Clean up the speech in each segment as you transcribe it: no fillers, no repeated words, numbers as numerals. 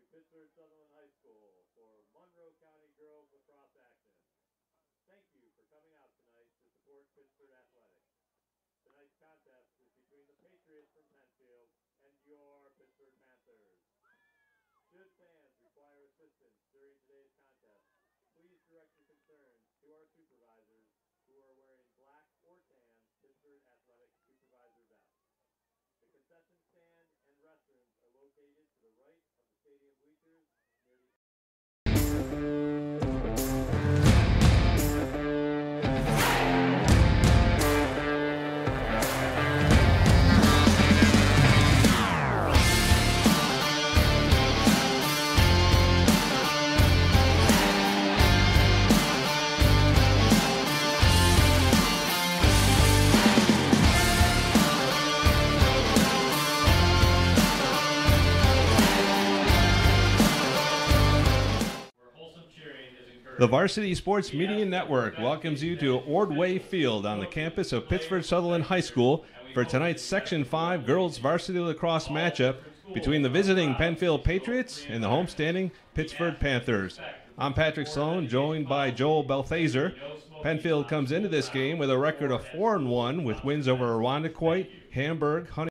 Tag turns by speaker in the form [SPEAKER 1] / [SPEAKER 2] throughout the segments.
[SPEAKER 1] Pittsburgh Sutherland High School for Monroe County Girls Lacrosse action. Thank you for coming out tonight to support Pittsburgh Athletics. Tonight's contest is between the Patriots from Penfield and your Pittsburgh Panthers. Should fans require assistance during today's contest, please direct your concerns to our supervisors who are wearing black or tan Pittsburgh Athletics supervisor vests. The concession stand and restrooms are located to the right of the stadium bleachers near the
[SPEAKER 2] The Varsity Sports Media Network welcomes you to Ordway Field on the campus of Pittsford Sutherland High School for tonight's Section 5 Girls Varsity Lacrosse matchup between the visiting Penfield Patriots and the homestanding Pittsburgh Panthers. I'm Patrick Sloan, joined by Joel Belthazer. Penfield comes into this game with a record of 4-1 with wins over Irondequoit, Hamburg, Honey.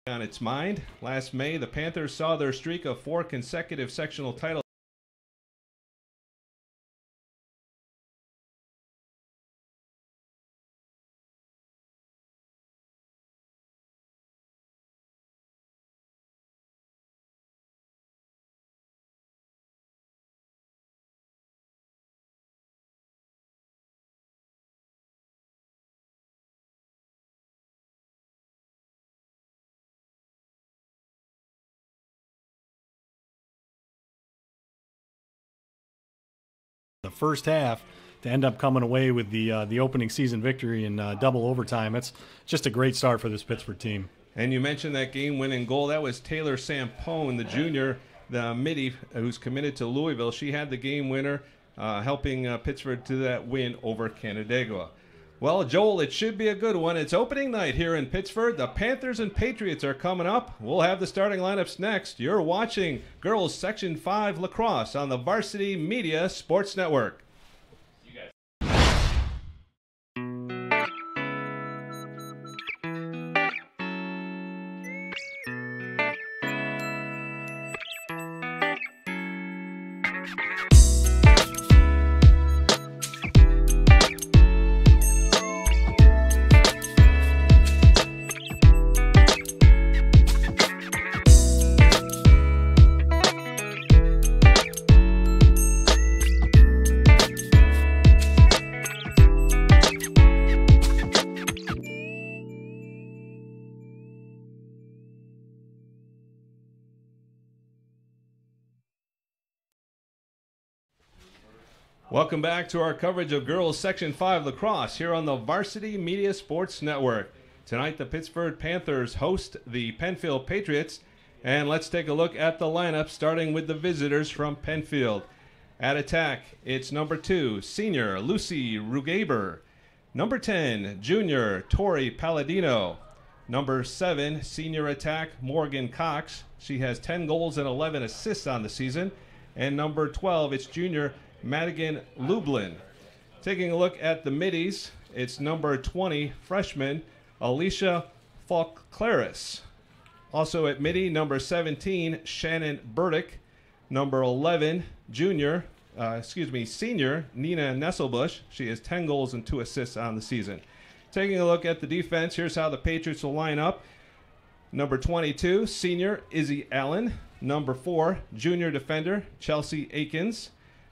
[SPEAKER 2] On its mind. Last May, the Panthers saw their streak of 4 consecutive sectional titles.
[SPEAKER 3] The first half to end up coming away with the opening season victory in double overtime. It's just a great start for this Pittsburgh team.
[SPEAKER 2] And you mentioned that game-winning goal. That was Taylor Sampone, the junior, the midi, who's committed to Louisville. She had the game winner, helping Pittsburgh to that win over Canandaigua. Well, Joel, it should be a good one. It's opening night here in Pittsford. The Panthers and Patriots are coming up. We'll have the starting lineups next. You're watching Girls Section 5 Lacrosse on the Varsity Media Sports Network. Welcome back to our coverage of Girls Section 5 Lacrosse here on the Varsity Media Sports Network. Tonight, the Pittsburgh Panthers host the Penfield Patriots, and let's take a look at the lineup, starting with the visitors from Penfield. At attack, it's number 2, senior Lucy Rugaber. Number 10, junior Tori Palladino. Number 7, senior attack Morgan Cox. She has 10 goals and 11 assists on the season. And number 12, it's junior Madigan Lublin. Taking a look at the middies, it's number 20, freshman Alicia Falk-Claris. Also at midi, number 17, Shannon Burdick. Number 11, senior Nina Nesselbush. She has 10 goals and 2 assists on the season. Taking a look at the defense, here's how the Patriots will line up. Number 22, senior Izzy Allen. number 4, junior defender Chelsea Akins.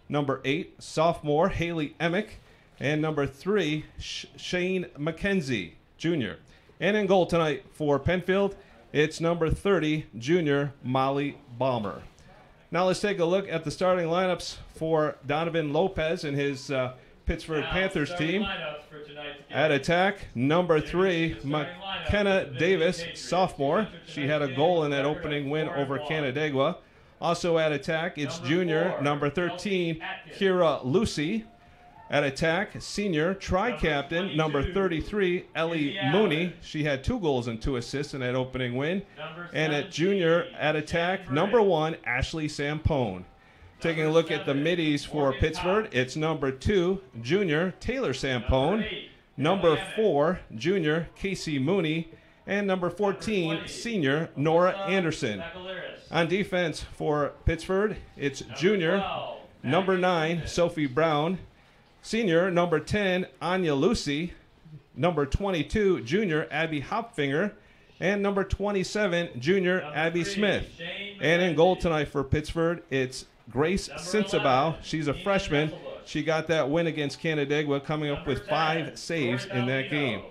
[SPEAKER 2] Number 8, sophomore Haley Emick. And number 3, Shane McKenzie, junior. And in goal tonight for Penfield, it's number 30, junior Molly Balmer. Now let's take a look at the starting lineups for Donovan Lopez and his Pittsburgh Panthers team. At attack, number 3, McKenna Davis, sophomore. She had a goal in that opening win over Canandaigua. Also at attack, it's junior, number 13, Kira Lucy. At attack, senior, tri-captain, number 33, Ellie Mooney. She had 2 goals and 2 assists in that opening win. And at junior, at attack, number 1, Ashley Sampone. Taking a look at the middies for Pittsford, it's number 2, junior, Taylor Sampone. Number 4, junior, Casey Mooney. And number 14, senior, Nora Anderson. On defense for Pittsford, it's junior, number 9, Sophie Brown. Senior, number 10, Anya Lucy. Number 22, junior, Abby Hopfinger. And number 27, junior, Abby Smith. And in goal tonight for Pittsford, it's Grace Sinsabau. She's a freshman. She got that win against Canandaigua, coming up with 5 saves in that game.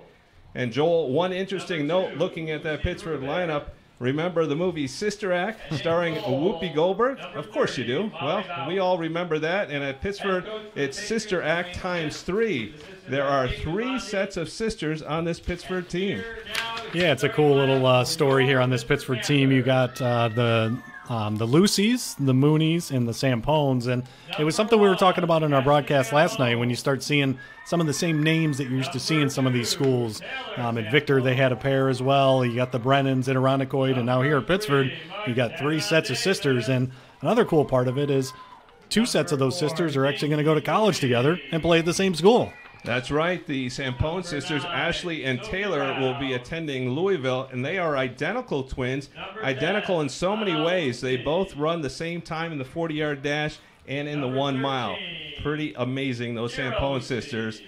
[SPEAKER 2] And Joel, one interesting note looking at that Pittsburgh lineup, remember the movie Sister Act starring Whoopi Goldberg? Of course you do. Well, we all remember that. And at Pittsburgh, it's Sister Act times 3. There are 3 sets of sisters on this Pittsburgh team.
[SPEAKER 3] Yeah, it's a cool little story here on this Pittsburgh team. You got the Lucys, the Moonies, and the Sampones. And it was something we were talking about in our broadcast last night when you start seeing some of the same names that you're used to see in some of these schools. At Victor, they had a pair as well. You got the Brennans at Irondequoit, and now here at Pittsburgh, you got 3 sets of sisters. And another cool part of it is 2 sets of those sisters are actually going to go to college together and play at the same school.
[SPEAKER 2] That's right. The Sampone sisters, Ashley and Taylor, will be attending Louisville, and they are identical twins, identical in so many ways. They both run the same time in the 40-yard dash and in the 1 mile. Pretty amazing, those Sampone sisters.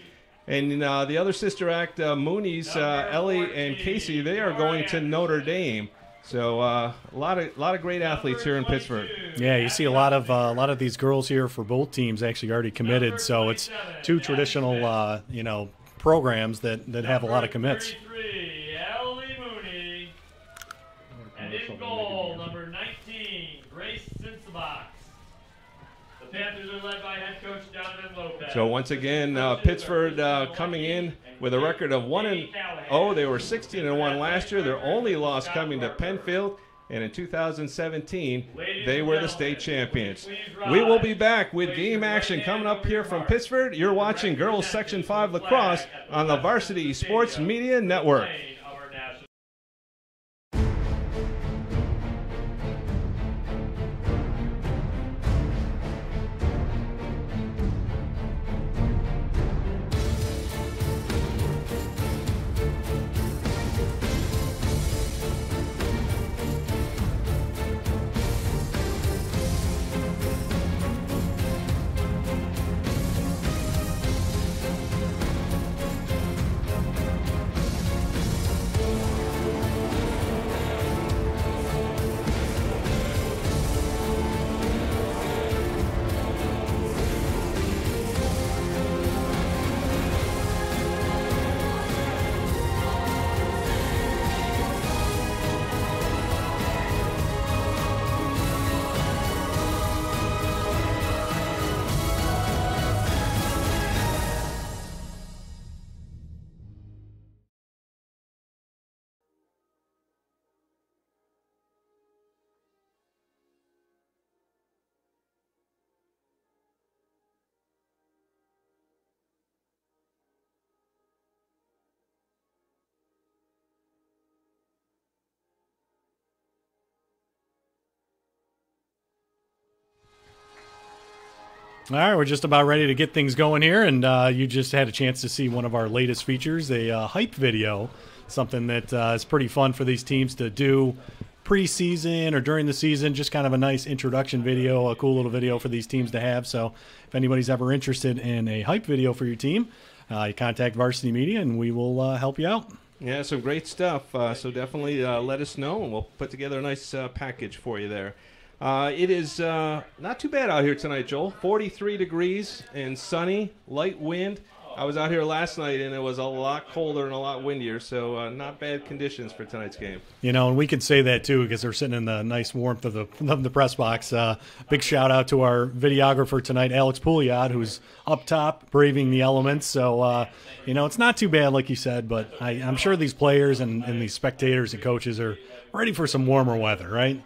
[SPEAKER 2] And the other sister act, Mooney's, Ellie and Casey, they are going to Notre Dame. So a lot of great athletes here in Pittsburgh.
[SPEAKER 3] Yeah, you see a lot of these girls here for both teams actually already committed. So it's 2 traditional programs that have a lot of commits.
[SPEAKER 1] Ellie Mooney. And in goal, number 19, Grace Sinsabach. The Panthers are led by head coach Donovan Lopez.
[SPEAKER 2] So once again, Pittsburgh coming in with a record of 1-0. They were 16-1 last year. Their only loss coming to Penfield, and in 2017, they were the state champions. We will be back with game action coming up here from Pittsford. You're watching Girls Section 5 Lacrosse on the Varsity Sports Media Network.
[SPEAKER 3] All right, we're just about ready to get things going here, and you just had a chance to see one of our latest features, a hype video, something that is pretty fun for these teams to do pre-season or during the season, just kind of a nice introduction video, a cool little video for these teams to have. So if anybody's ever interested in a hype video for your team, you contact Varsity Media, and we will help you out.
[SPEAKER 2] Yeah, some great stuff. So definitely let us know, and we'll put together a nice package for you there. It is not too bad out here tonight, Joel. 43 degrees and sunny, light wind. I was out here last night, and it was a lot colder and a lot windier, so not bad conditions for tonight's game.
[SPEAKER 3] You know, and we could say that, too, because they're sitting in the nice warmth of the press box. Big shout-out to our videographer tonight, Alex Pouliot, who's up top, braving the elements. So, you know, it's not too bad, like you said, but I'm sure these players and these spectators and coaches are ready for some warmer weather, right?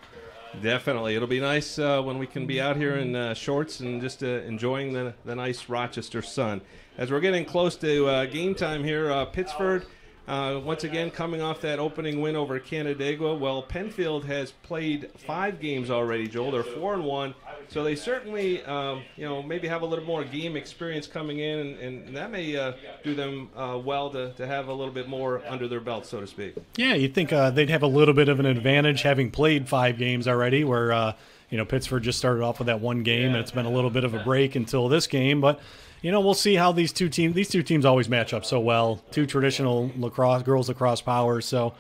[SPEAKER 2] Definitely. It'll be nice when we can be out here in shorts and just enjoying the nice Rochester sun. As we're getting close to game time here, Pittsford, once again, coming off that opening win over Canandaigua. Well, Penfield has played 5 games already, Joel. They're 4-1, so they certainly, you know, maybe have a little more game experience coming in, and that may do them well to have a little bit more under their belt, so to speak.
[SPEAKER 3] Yeah, you'd think they'd have a little bit of an advantage having played 5 games already, where you know, Pittsford just started off with that one game, and it's been a little bit of a break until this game, but. You know, we'll see how these two teams always match up so well. 2 traditional girls lacrosse powers, so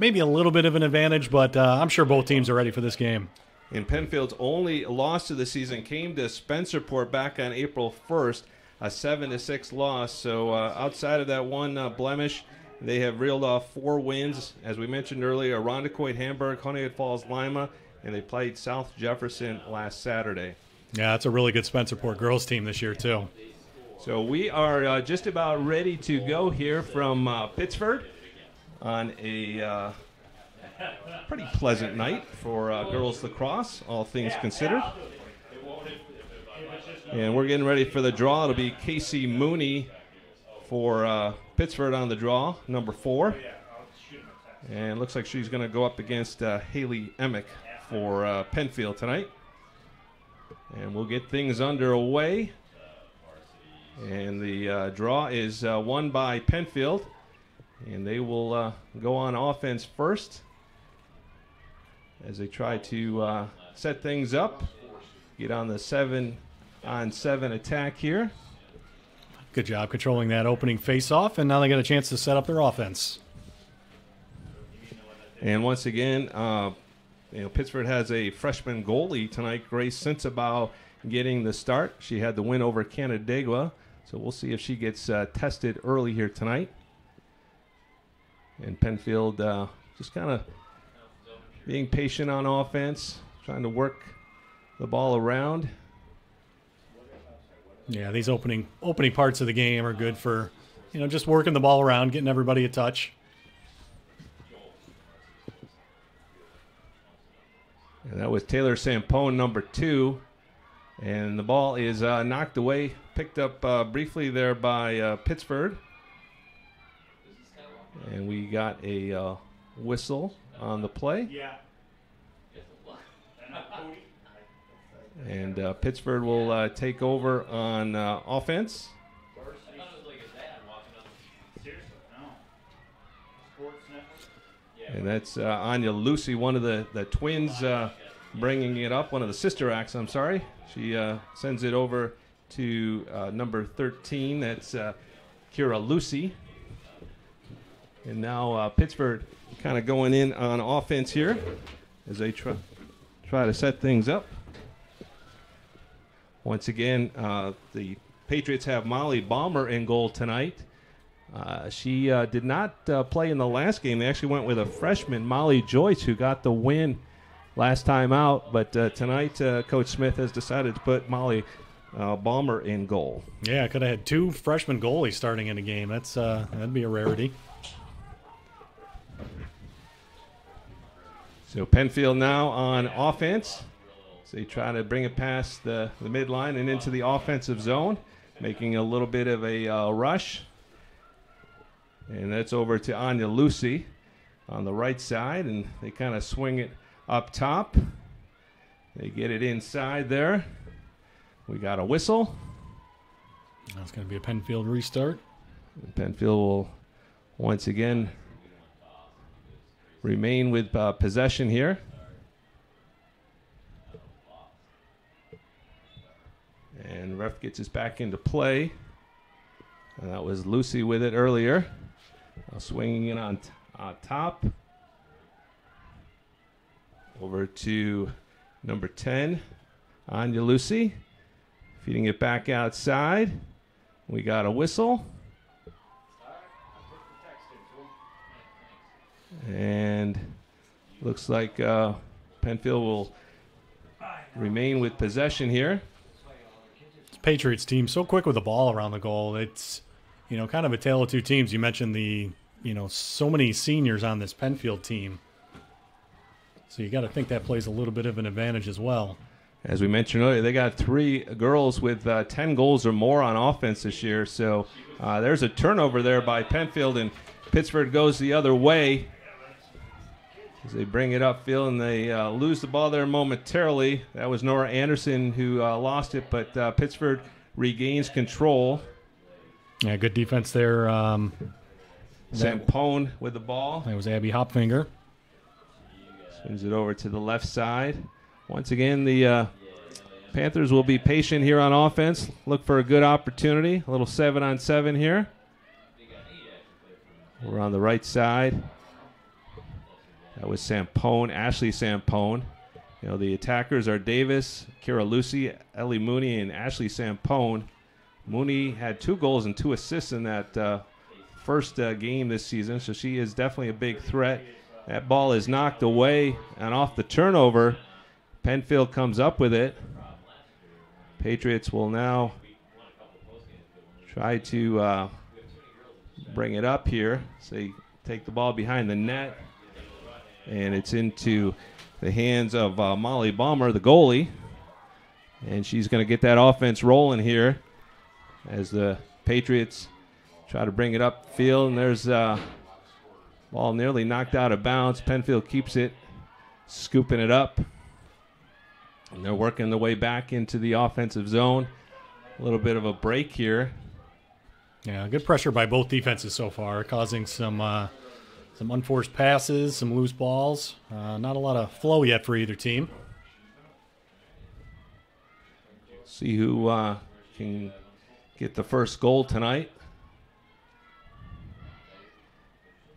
[SPEAKER 3] maybe a little bit of an advantage, but I'm sure both teams are ready for this game.
[SPEAKER 2] And Penfield's only loss of the season came to Spencerport back on April 1st, a 7-6 loss. So outside of that one blemish, they have reeled off 4 wins. As we mentioned earlier, Irondequoit, Hamburg, Honeoye Falls, Lima, and they played South Jefferson last Saturday.
[SPEAKER 3] Yeah, it's a really good Spencerport girls team this year, too.
[SPEAKER 2] So we are just about ready to go here from Pittsford on a pretty pleasant night for girls lacrosse, all things considered. And we're getting ready for the draw. It'll be Casey Mooney for Pittsford on the draw, number 4. And it looks like she's going to go up against Haley Emick for Penfield tonight. And we'll get things underway. And the draw is won by Penfield, and they will go on offense first as they try to set things up, get on the 7-on-7 attack here.
[SPEAKER 3] Good job controlling that opening face-off, and now they get a chance to set up their offense.
[SPEAKER 2] And once again, you know, Pittsford has a freshman goalie tonight, Grace Sensabaugh, getting the start. She had the win over Canandaigua. So we'll see if she gets tested early here tonight. And Penfield just kind of being patient on offense, trying to work the ball around.
[SPEAKER 3] Yeah, these opening parts of the game are good for, you know, just working the ball around, getting everybody a touch.
[SPEAKER 2] And that was Taylor Sampone, number 2. And the ball is knocked away, picked up briefly there by Pittsford. And we got a whistle on the play. And Pittsford will take over on offense. And that's Anya Lucy, one of the twins bringing it up, one of the sister acts, I'm sorry. She sends it over to number 13. That's Kira Lucy. And now Pittsburgh kind of going in on offense here as they try to set things up. Once again, the Patriots have Molly Balmer in goal tonight. She did not play in the last game. They actually went with a freshman, Molly Joyce, who got the win last time out, but tonight Coach Smith has decided to put Molly Balmer in goal.
[SPEAKER 3] Yeah, could have had 2 freshman goalies starting in a game. That'd be a rarity.
[SPEAKER 2] So Penfield now on offense. So they try to bring it past the midline and into the offensive zone, making a little bit of a rush. And that's over to Anya Lucy on the right side, and they kind of swing it up top. They get it inside there. We got a whistle.
[SPEAKER 3] That's going to be a Penfield restart.
[SPEAKER 2] And Penfield will once again remain with possession here. And ref gets us back into play. And that was Lucy with it earlier. Swinging it on top. Over to Number 10, Anya Lucy, feeding it back outside. We got a whistle. And looks like Penfield will remain with possession here.
[SPEAKER 3] This Patriots team so quick with the ball around the goal. It's, kind of a tale of two teams. You mentioned the, so many seniors on this Penfield team. So you got to think that plays a little bit of an advantage as well.
[SPEAKER 2] As we mentioned earlier, they got 3 girls with 10 goals or more on offense this year. So there's a turnover there by Penfield, and Pittsford goes the other way as they bring it upfield, and they lose the ball there momentarily. That was Nora Anderson who lost it, but Pittsford regains control.
[SPEAKER 3] Yeah, good defense there.
[SPEAKER 2] Zampone with the ball.
[SPEAKER 3] That was Abby Hopfinger.
[SPEAKER 2] Swings it over to the left side. Once again, the Panthers will be patient here on offense. Look for a good opportunity. A little 7-on-7 here. We're on the right side. That was Sampone, Ashley Sampone. The attackers are Davis, Kira Lucy, Ellie Mooney, and Ashley Sampone. Mooney had 2 goals and 2 assists in that first game this season, so she is definitely a big threat. That ball is knocked away and off the turnover. Penfield comes up with it. Patriots will now try to bring it up here. So they take the ball behind the net, and it's into the hands of Molly Balmer, the goalie. And she's going to get that offense rolling here as the Patriots try to bring it up field. And there's ball nearly knocked out of bounds. Penfield keeps it, scooping it up. And they're working their way back into the offensive zone. A little bit of a break here.
[SPEAKER 3] Yeah, good pressure by both defenses so far, causing some unforced passes, some loose balls. Not a lot of flow yet for either team.
[SPEAKER 2] See who can get the first goal tonight.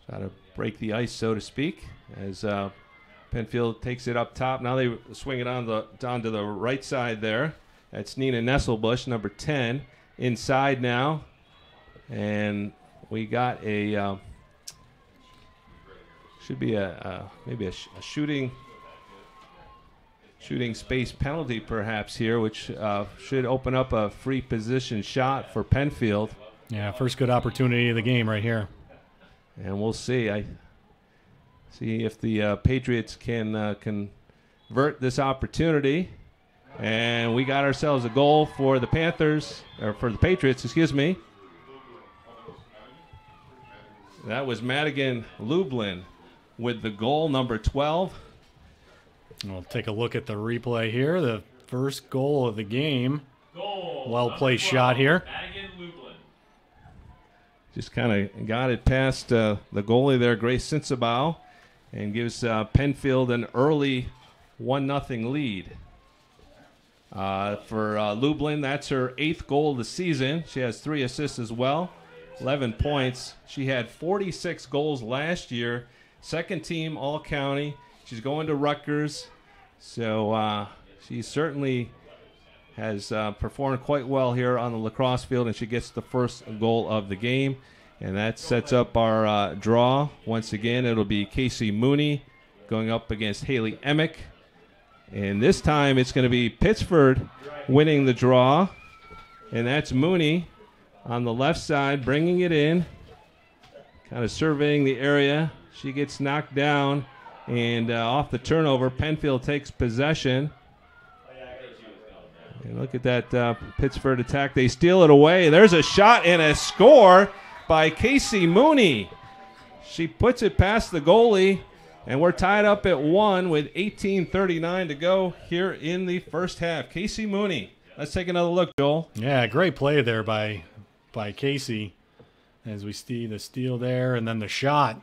[SPEAKER 2] Try to break the ice, so to speak, as Penfield takes it up top. Now they swing it down to the right side there. That's Nina Nesselbush, number 10, inside now. And we got a should be maybe a shooting space penalty perhaps here, which should open up a free position shot for Penfield.
[SPEAKER 3] Yeah, first good opportunity of the game right here.
[SPEAKER 2] And we'll see. I see if the Patriots can convert this opportunity. And we got ourselves a goal for the Panthers, or for the Patriots, excuse me. That was Madigan Lublin with the goal, number 12.
[SPEAKER 3] We'll take a look at the replay here. The first goal of the game. Well-placed shot here.
[SPEAKER 2] Just kind of got it past the goalie there, Grace Sensabaugh, and gives Penfield an early 1-0 lead. For Lublin, that's her 8th goal of the season. She has 3 assists as well, 11 points. She had 46 goals last year, 2nd team All-County. She's going to Rutgers, so she certainly has performed quite well here on the lacrosse field, and she gets the first goal of the game. And that sets up our draw. Once again, it'll be Casey Mooney going up against Haley Emick. And this time it's going to be Pittsford winning the draw. And that's Mooney on the left side, bringing it in, kind of surveying the area. She gets knocked down, and off the turnover, Penfield takes possession. And look at that Pittsford attack. They steal it away. There's a shot and a score by Casey Mooney. She puts it past the goalie, and we're tied up at 1 with 18:39 to go here in the first half. Casey Mooney. Let's take another look, Joel.
[SPEAKER 3] Yeah, great play there by Casey as we see the steal there, and then the shot.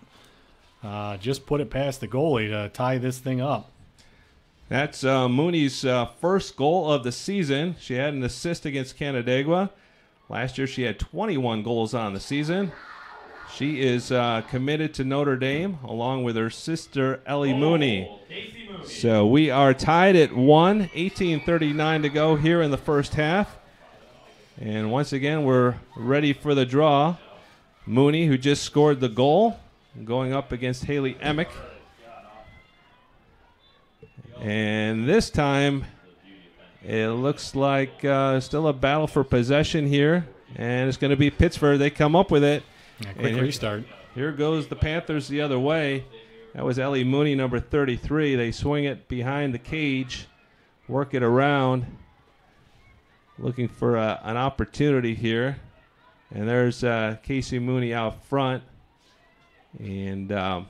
[SPEAKER 3] Just put it past the goalie to tie this thing up.
[SPEAKER 2] That's Mooney's first goal of the season. She had an assist against Canandaigua. Last year she had 21 goals on the season. She is committed to Notre Dame along with her sister Ellie Mooney. So we are tied at 1, 18:39 to go here in the first half. And once again, we're ready for the draw. Mooney, who just scored the goal, going up against Haley Emick. And this time, it looks like still a battle for possession here. And it's going to be Pittsford. They come up with it.
[SPEAKER 3] Yeah, quick restart.
[SPEAKER 2] Here goes the Panthers the other way. That was Ellie Mooney, number 33. They swing it behind the cage, work it around, looking for an opportunity here. And there's Casey Mooney out front. And that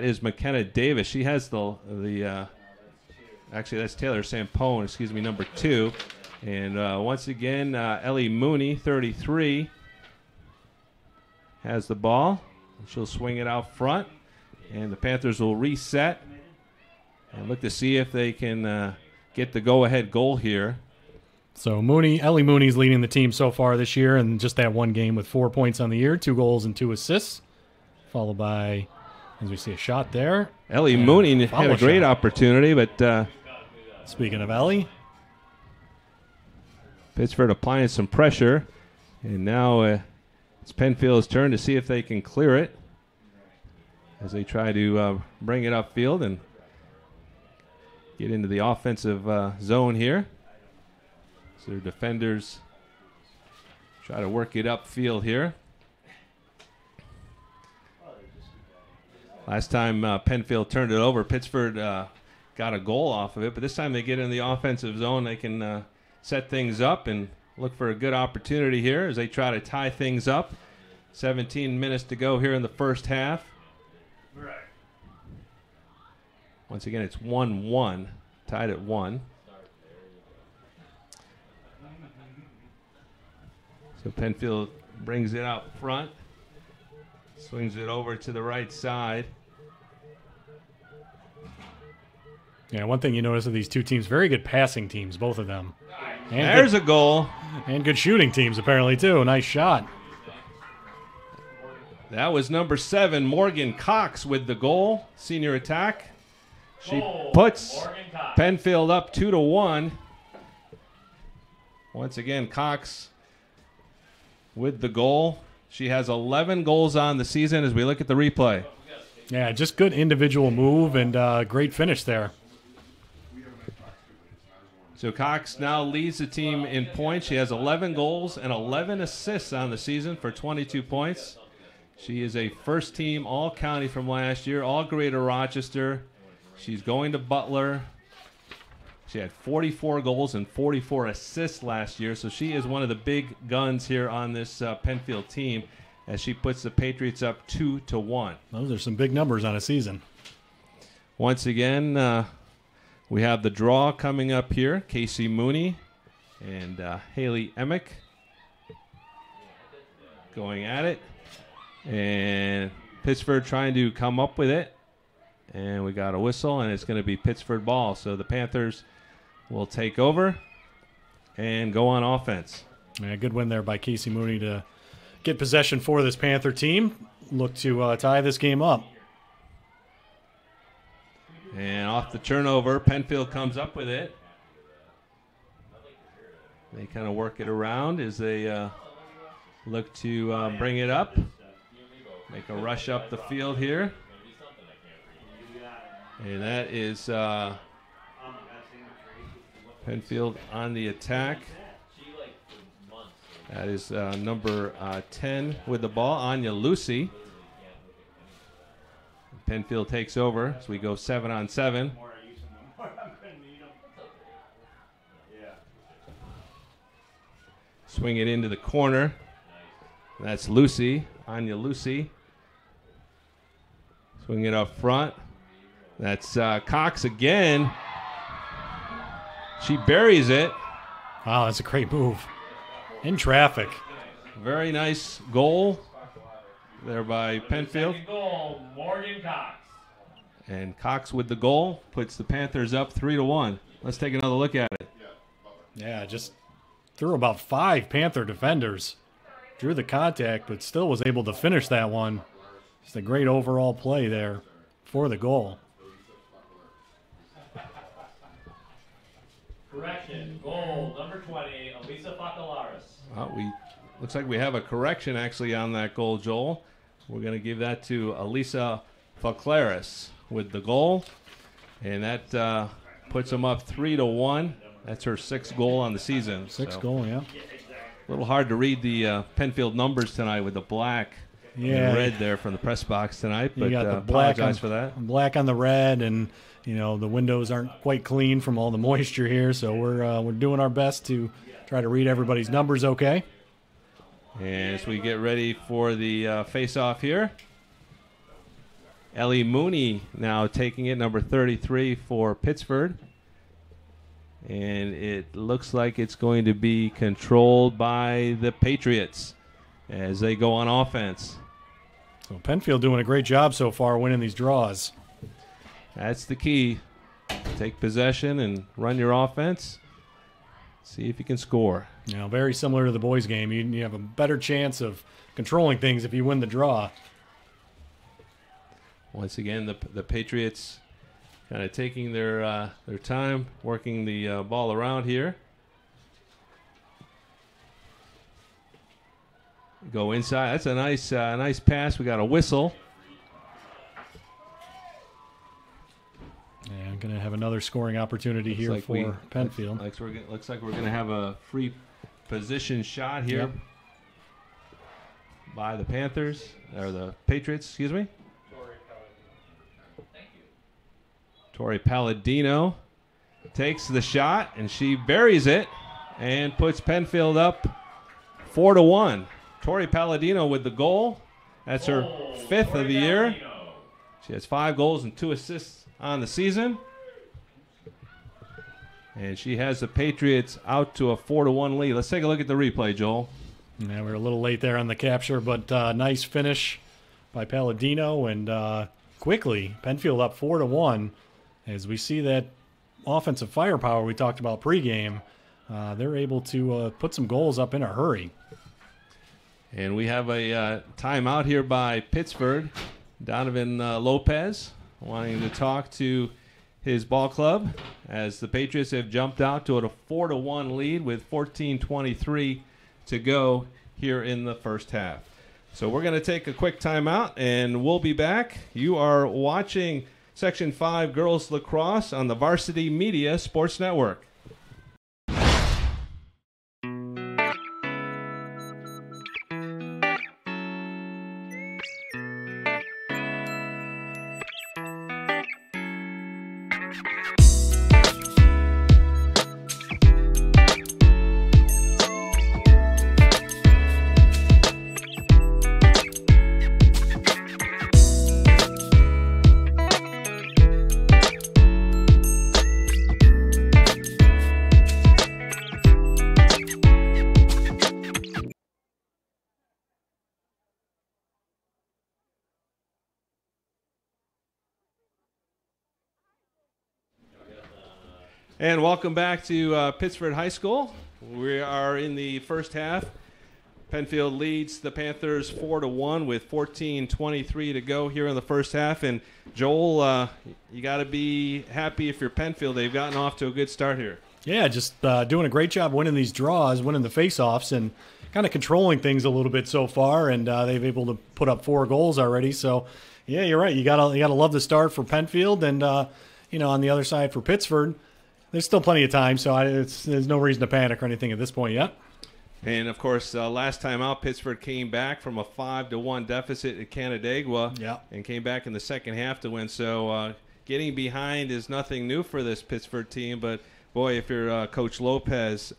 [SPEAKER 2] is McKenna Davis. She has the actually, that's Taylor Sampone, number 2. And once again, Ellie Mooney, 33, has the ball. She'll swing it out front, and the Panthers will reset and look to see if they can get the go-ahead goal here.
[SPEAKER 3] So Ellie Mooney's leading the team so far this year, and just that one game with 4 points on the year, 2 goals and 2 assists, followed by, as we see, a shot there.
[SPEAKER 2] Ellie Mooney had a great opportunity, but
[SPEAKER 3] speaking of Ellie,
[SPEAKER 2] Pittsford applying some pressure, and now it's Penfield's turn to see if they can clear it as they try to bring it upfield and get into the offensive zone here. So their defenders try to work it upfield here. Last time Penfield turned it over, Pittsford got a goal off of it, but this time they get in the offensive zone. They can set things up and look for a good opportunity here as they try to tie things up. 17 minutes to go here in the first half. Once again, it's 1-1, tied at 1. So Penfield brings it out front, swings it over to the right side.
[SPEAKER 3] Yeah, one thing you notice of these two teams, very good passing teams, both of them. And
[SPEAKER 2] there's a goal.
[SPEAKER 3] And good shooting teams, apparently, too. Nice shot.
[SPEAKER 2] That was number 7, Morgan Cox, with the goal. Senior attack. She puts Penfield up 2-1. Once again, Cox with the goal. She has 11 goals on the season as we look at the replay.
[SPEAKER 3] Yeah, just good individual move and great finish there.
[SPEAKER 2] So Cox now leads the team in points. She has 11 goals and 11 assists on the season for 22 points. She is a first-team All-County from last year, All-Greater Rochester. She's going to Butler. She had 44 goals and 44 assists last year, so she is one of the big guns here on this Penfield team as she puts the Patriots up 2-1.
[SPEAKER 3] Those are some big numbers on a season.
[SPEAKER 2] Once again, we have the draw coming up here. Casey Mooney and Haley Emick going at it. And Pittsford trying to come up with it. And we got a whistle, and it's going to be Pittsford ball. So the Panthers will take over and go on offense.
[SPEAKER 3] Yeah, good win there by Casey Mooney to get possession for this Panther team. Look to tie this game up.
[SPEAKER 2] And off the turnover, Penfield comes up with it. They kind of work it around as they look to bring it up. Make a rush up the field here. And that is Penfield on the attack. That is number 10 with the ball, Anya Lucy. Penfield takes over as we go 7-on-7. Swing it into the corner. That's Lucy, Anya Lucy. Swing it up front. That's Cox again. She buries it.
[SPEAKER 3] Wow, that's a great move. In traffic.
[SPEAKER 2] Very nice goal there by Penfield.
[SPEAKER 1] Second goal, Morgan Cox.
[SPEAKER 2] And Cox with the goal puts the Panthers up 3-1. Let's take another look at it.
[SPEAKER 3] Yeah, just threw about 5 Panther defenders. drew the contact, but still was able to finish that one. Just a great overall play there for the goal.
[SPEAKER 1] Correction, goal number 20, Elisa Facalaris.
[SPEAKER 2] Looks like we have a correction actually on that goal, Joel. We're going to give that to Elisa Facalaris with the goal, and that puts them up 3-1. That's her 6th goal on the season.
[SPEAKER 3] Sixth goal, yeah.
[SPEAKER 2] A little hard to read the Penfield numbers tonight with the black and red there from the press box tonight, but
[SPEAKER 3] you got the black
[SPEAKER 2] apologize for that.
[SPEAKER 3] Black on the red, and the windows aren't quite clean from all the moisture here, so we're doing our best to try to read everybody's numbers okay.
[SPEAKER 2] And as we get ready for the face-off here, Ellie Mooney now taking it, number 33 for Pittsford. And it looks like it's going to be controlled by the Patriots as they go on offense.
[SPEAKER 3] So Penfield doing a great job so far winning these draws.
[SPEAKER 2] That's the key. Take possession and run your offense. See if you can score.
[SPEAKER 3] Very similar to the boys' game. You have a better chance of controlling things if you win the draw.
[SPEAKER 2] Once again, the Patriots kind of taking their time, working the ball around here. Go inside. That's a nice pass. We got a whistle.
[SPEAKER 3] Yeah, I'm going to have another scoring opportunity here like for Penfield.
[SPEAKER 2] Looks like we're going to have a free position shot here by the Panthers, or the Patriots, excuse me. Tori Palladino takes the shot, and she buries it and puts Penfield up 4-1. Tori Palladino with the goal. That's her 5th of the year. She has 5 goals and 2 assists on the season. And she has the Patriots out to a 4-1 lead. Let's take a look at the replay, Joel.
[SPEAKER 3] Yeah, we were a little late there on the capture, but nice finish by Palladino, and quickly Penfield up 4-1. As we see that offensive firepower we talked about pregame, they're able to put some goals up in a hurry.
[SPEAKER 2] And we have a timeout here by Pittsford. Donovan Lopez wanting to talk to his ball club as the Patriots have jumped out to a 4-1 lead with 14:23 to go here in the first half. So we're going to take a quick timeout, and we'll be back. You are watching Section 5 Girls Lacrosse on the Varsity Media Sports Network. And welcome back to Pittsford High School. We are in the first half. Penfield leads the Panthers 4-1 with 14:23 to go here in the first half. And Joel, you got to be happy if you're Penfield. They've gotten off to a good start here.
[SPEAKER 3] Yeah, just doing a great job winning these draws, winning the faceoffs, and kind of controlling things a little bit so far. And they've able to put up 4 goals already. So, yeah, you're right. You gotta love the start for Penfield, and on the other side for Pittsford. There's still plenty of time, so there's no reason to panic or anything at this point yet.
[SPEAKER 2] And, of course, last time out, Pittsford came back from a 5-1 deficit at Canandaigua and came back in the second half to win. So getting behind is nothing new for this Pittsford team. But, boy, if you're Coach Lopez,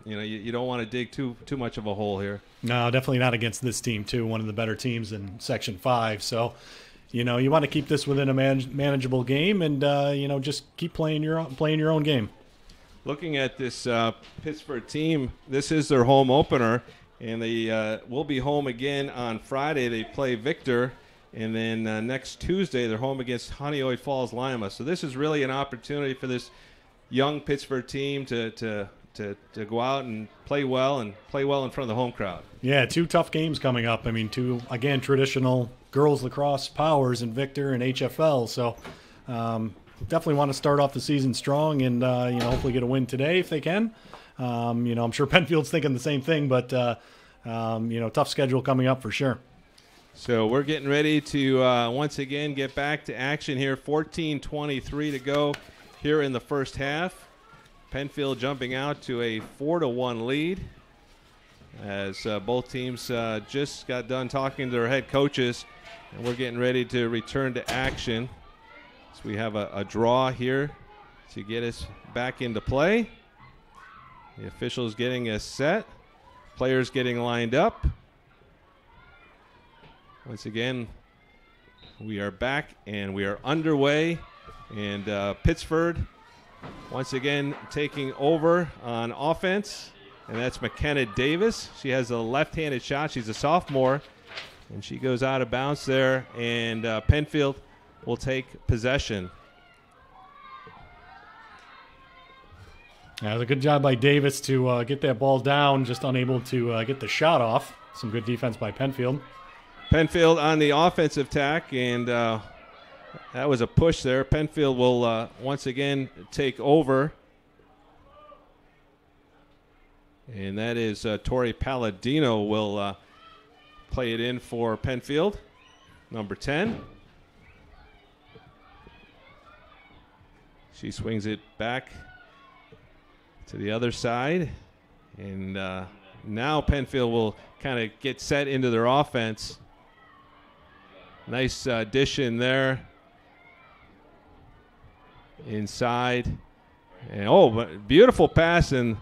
[SPEAKER 2] you don't want to dig too much of a hole here.
[SPEAKER 3] No, definitely not against this team, too, one of the better teams in Section 5. So, you want to keep this within a manageable game and, just keep playing your own game.
[SPEAKER 2] Looking at this Pittsburgh team, this is their home opener, and they will be home again on Friday. They play Victor, and then next Tuesday they're home against Honeoye Falls Lima. So this is really an opportunity for this young Pittsburgh team to to go out and play well in front of the home crowd.
[SPEAKER 3] Yeah, 2 tough games coming up. I mean, 2, again, traditional girls lacrosse powers in Victor and HFL. So definitely want to start off the season strong and, hopefully get a win today if they can. I'm sure Penfield's thinking the same thing, but, tough schedule coming up for sure.
[SPEAKER 2] So we're getting ready to once again get back to action here. 14:23 to go here in the first half. Penfield jumping out to a 4-1 lead as both teams just got done talking to their head coaches, and we're getting ready to return to action. So we have a draw here to get us back into play. The officials getting us set, players getting lined up. Once again, we are back and we are underway, and Pittsford once again taking over on offense, and that's McKenna Davis. She has a left-handed shot. She's a sophomore, and she goes out of bounds there, and Penfield will take possession.
[SPEAKER 3] Yeah, it was a good job by Davis to get that ball down, just unable to get the shot off. Some good defense by Penfield.
[SPEAKER 2] Penfield on the offensive tack, and that was a push there. Penfield will once again take over. And that is Tori Palladino will play it in for Penfield, number 10. She swings it back to the other side. And now Penfield will kind of get set into their offense. Nice dish in there. Inside. And but beautiful pass, and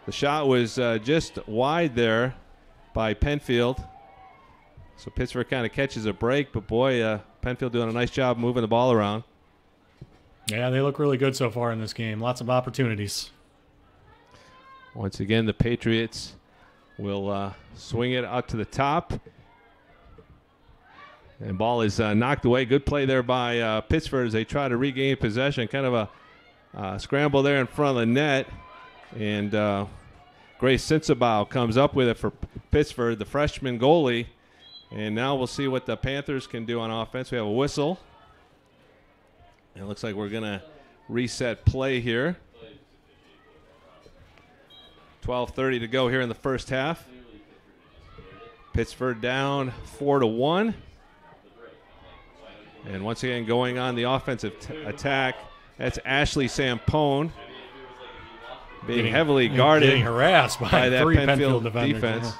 [SPEAKER 2] the shot was just wide there by Penfield. So Pittsburgh kind of catches a break, but boy, Penfield doing a nice job moving the ball around.
[SPEAKER 3] Yeah, they look really good so far in this game. Lots of opportunities.
[SPEAKER 2] Once again, the Patriots will swing it out to the top. And ball is knocked away. Good play there by Pittsford as they try to regain possession. Kind of a scramble there in front of the net. And Grace Sensabaugh comes up with it for Pittsford, the freshman goalie. And now we'll see what the Panthers can do on offense. We have a whistle. And it looks like we're going to reset play here. 12:30 to go here in the first half. Pittsford down 4-1. And once again, going on the offensive attack, that's Ashley Sampone being heavily guarded.
[SPEAKER 3] Getting harassed by
[SPEAKER 2] that
[SPEAKER 3] 3
[SPEAKER 2] Penfield
[SPEAKER 3] defenders.
[SPEAKER 2] defense.
[SPEAKER 3] Yeah.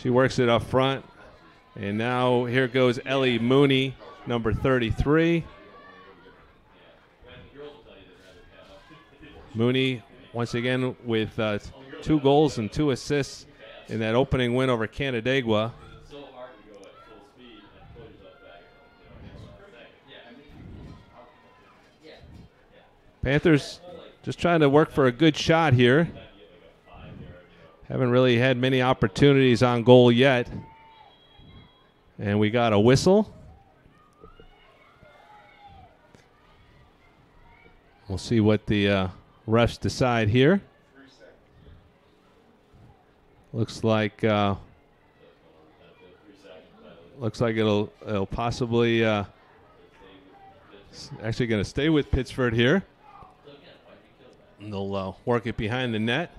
[SPEAKER 2] She works it up front. And now here goes Ellie Mooney, number 33. Mooney, once again, with 2 goals and 2 assists in that opening win over Canandaigua. Panthers just trying to work for a good shot here. Haven't really had many opportunities on goal yet. And we got a whistle. We'll see what the refs decide here. Looks like it'll possibly actually going to stay with Pittsford here. And they'll work it behind the net.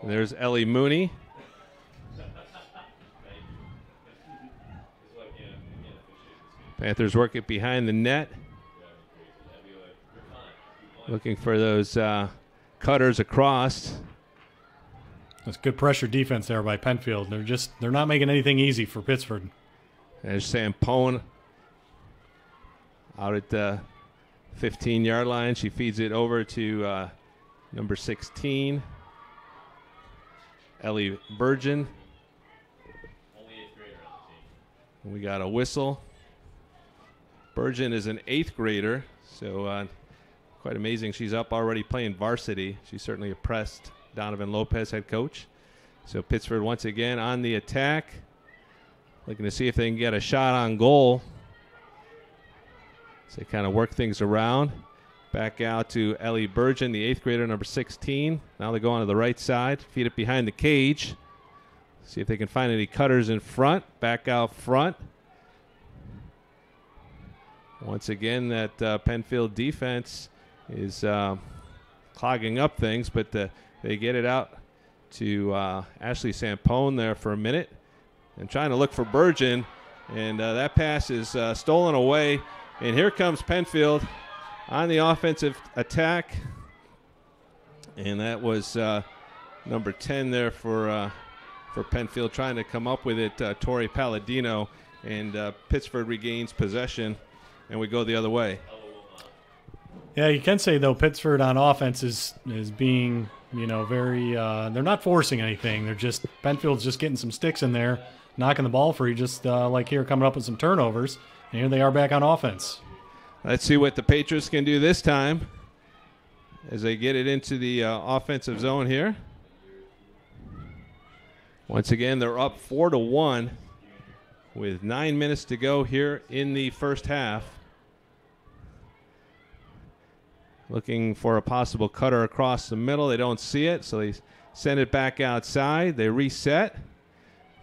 [SPEAKER 2] And there's Ellie Mooney. Panthers work it behind the net. Looking for those cutters across.
[SPEAKER 3] That's good pressure defense there by Penfield. They're not making anything easy for Pittsford.
[SPEAKER 2] There's Sampone out at the 15-yard line. She feeds it over to number 16, Ellie Burgeon. We got a whistle. Burgeon is an 8th grader, so quite amazing. She's up already playing varsity. She certainly impressed Donovan Lopez, head coach. So Pittsford once again on the attack, looking to see if they can get a shot on goal. So they kind of work things around. Back out to Ellie Burgeon, the 8th grader, number 16. Now they go on to the right side, feed it behind the cage. See if they can find any cutters in front. Back out front. Once again, that Penfield defense is clogging up things, but they get it out to Ashley Sampone there for a minute and trying to look for Burgeon. And that pass is stolen away. And here comes Penfield on the offensive attack. And that was number 10 there for Penfield trying to come up with it, Tori Palladino. And Pittsford regains possession, and we go the other way.
[SPEAKER 3] Yeah, you can say, though, Pittsford on offense is being, very they're not forcing anything. They're just – Penfield's just getting some sticks in there, knocking the ball free, just like here, coming up with some turnovers. And here they are back on offense.
[SPEAKER 2] Let's see what the Patriots can do this time as they get it into the offensive zone here. Once again, they're up 4-1 with 9 minutes to go here in the first half. Looking for a possible cutter across the middle. They don't see it, so they send it back outside. They reset,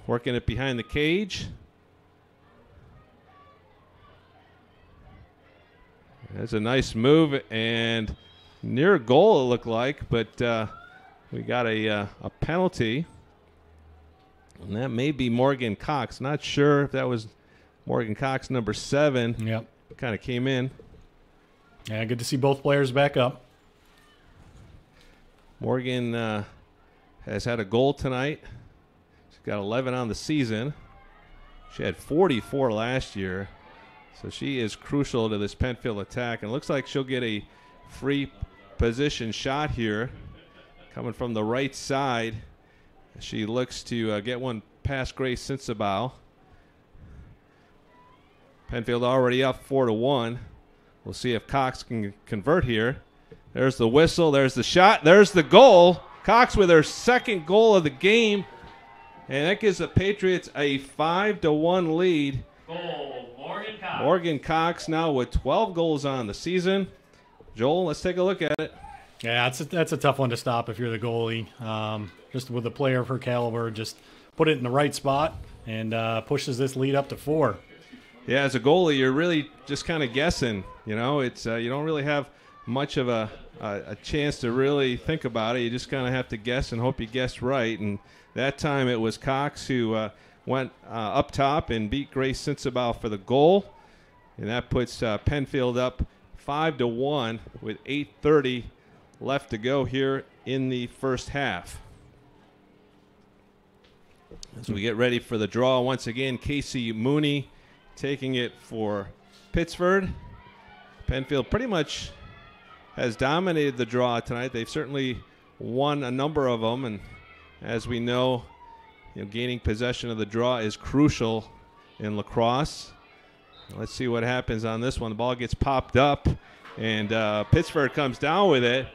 [SPEAKER 2] working it behind the cage. That's a nice move and near goal, it looked like, but we got a penalty. And that may be Morgan Cox. Not sure if that was Morgan Cox, number 7.
[SPEAKER 3] Yep.
[SPEAKER 2] Kind of came in.
[SPEAKER 3] Yeah, good to see both players back up.
[SPEAKER 2] Morgan has had a goal tonight. She's got 11 on the season. She had 44 last year. So she is crucial to this Penfield attack. And it looks like she'll get a free position shot here coming from the right side. She looks to get one past Grace Sensabaugh. Penfield already up 4-1. We'll see if Cox can convert here. There's the whistle. There's the shot. There's the goal. Cox with her second goal of the game. And that gives the Patriots a 5-1 lead.
[SPEAKER 4] Goal, Morgan Cox.
[SPEAKER 2] Morgan Cox now with 12 goals on the season. Joel, let's take a look at it.
[SPEAKER 3] Yeah, that's a tough one to stop if you're the goalie. Just with a player of her caliber, just put it in the right spot and pushes this lead up to 4.
[SPEAKER 2] Yeah, as a goalie, you're really just kind of guessing. It's you don't really have much of a chance to really think about it. You just kind of have to guess and hope you guess right. And that time it was Cox who went up top and beat Grace Sensabaugh for the goal. And that puts Penfield up 5-1 with 8:30 left to go here in the first half. As we get ready for the draw, once again, Casey Mooney taking it for Pittsford. Penfield pretty much has dominated the draw tonight. They've certainly won a number of them, and as we know, gaining possession of the draw is crucial in lacrosse. Let's see what happens on this one. The ball gets popped up, and Pittsford comes down with it,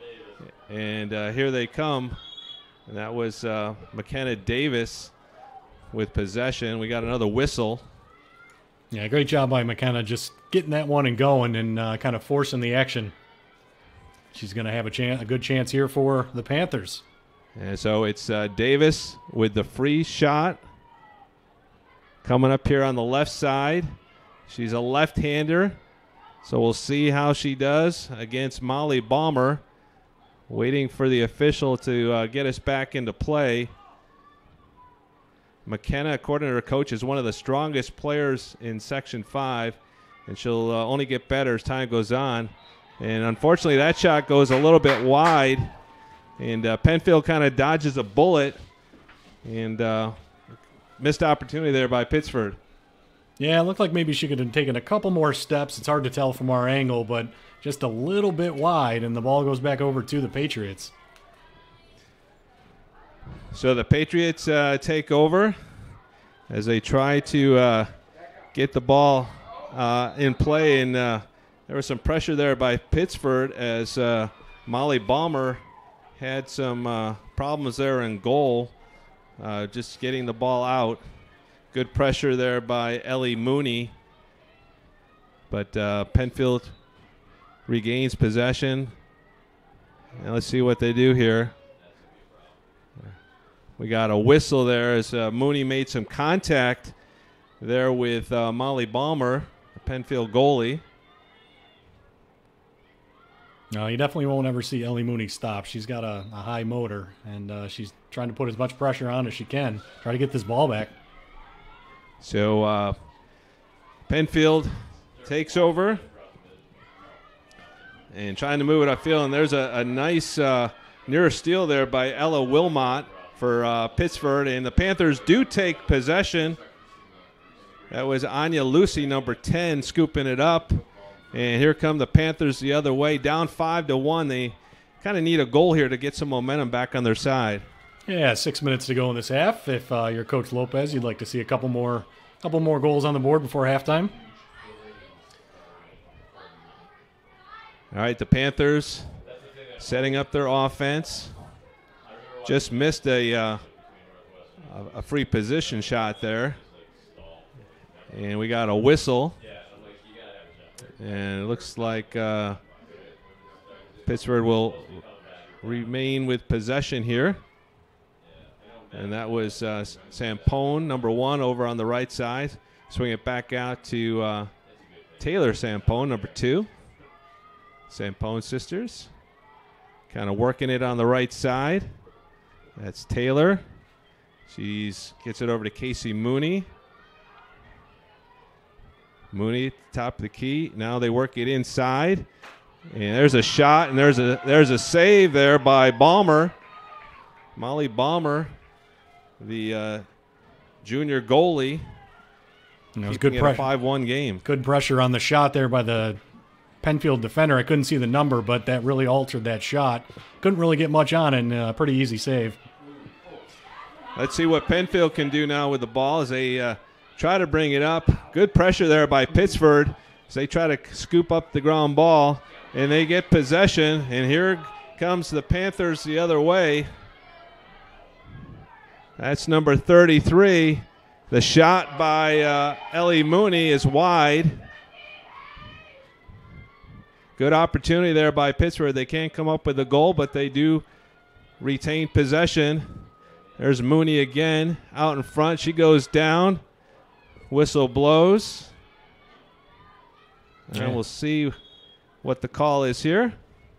[SPEAKER 2] and here they come. And that was McKenna Davis with possession. We got another whistle.
[SPEAKER 3] Yeah, great job by McKenna just getting that one and going and kind of forcing the action. She's going to have a good chance here for the Panthers.
[SPEAKER 2] And so it's Davis with the free shot. Coming up here on the left side. She's a left-hander, so we'll see how she does against Molly Balmer. Waiting for the official to get us back into play. McKenna, according to her coach, is one of the strongest players in Section 5, and she'll only get better as time goes on. And unfortunately, that shot goes a little bit wide, and Penfield kind of dodges a bullet, and missed opportunity there by Pittsford.
[SPEAKER 3] Yeah, it looked like maybe she could have taken a couple more steps. It's hard to tell from our angle, but just a little bit wide, and the ball goes back over to the Patriots.
[SPEAKER 2] So the Patriots take over as they try to get the ball in play, and there was some pressure there by Pittsford as Molly Balmer had some problems there in goal, just getting the ball out. Good pressure there by Ellie Mooney, but Penfield regains possession. And let's see what they do here. We got a whistle there as Mooney made some contact there with Molly Balmer, the Penfield goalie.
[SPEAKER 3] No, you definitely won't ever see Ellie Mooney stop. She's got a high motor, and she's trying to put as much pressure on as she can. Try to get this ball back.
[SPEAKER 2] So Penfield takes over and trying to move it upfield. And there's a nice near steal there by Ella Wilmot for Pittsford. And the Panthers do take possession. That was Anya Lucy, number 10, scooping it up. And here come the Panthers the other way, down 5-1. They kind of need a goal here to get some momentum back on their side.
[SPEAKER 3] Yeah, 6 minutes to go in this half. If you're Coach Lopez, you'd like to see a couple more goals on the board before halftime.
[SPEAKER 2] All right, the Panthers setting up their offense. Just missed a free position shot there. And we got a whistle. And it looks like Pittsburgh will remain with possession here. And that was Sampone, number 1, over on the right side. Swing it back out to Taylor Sampone, number 2. Sampone sisters kind of working it on the right side. That's Taylor. She gets it over to Casey Mooney. Mooney at the top of the key. Now they work it inside. And there's a shot, and there's a save there by Balmer. Molly Balmer, the junior goalie.
[SPEAKER 3] It was good pressure.
[SPEAKER 2] A 5-1 game.
[SPEAKER 3] Good pressure on the shot there by the Penfield defender. I couldn't see the number, but that really altered that shot. Couldn't really get much on it, and a pretty easy save.
[SPEAKER 2] Let's see what Penfield can do now with the ball as they try to bring it up. Good pressure there by Pittsford as they try to scoop up the ground ball, and they get possession. And here comes the Panthers the other way. That's number 33. The shot by Ellie Mooney is wide. Good opportunity there by Pittsburgh. They can't come up with a goal, but they do retain possession. There's Mooney again out in front. She goes down. Whistle blows. And we'll see what the call is here.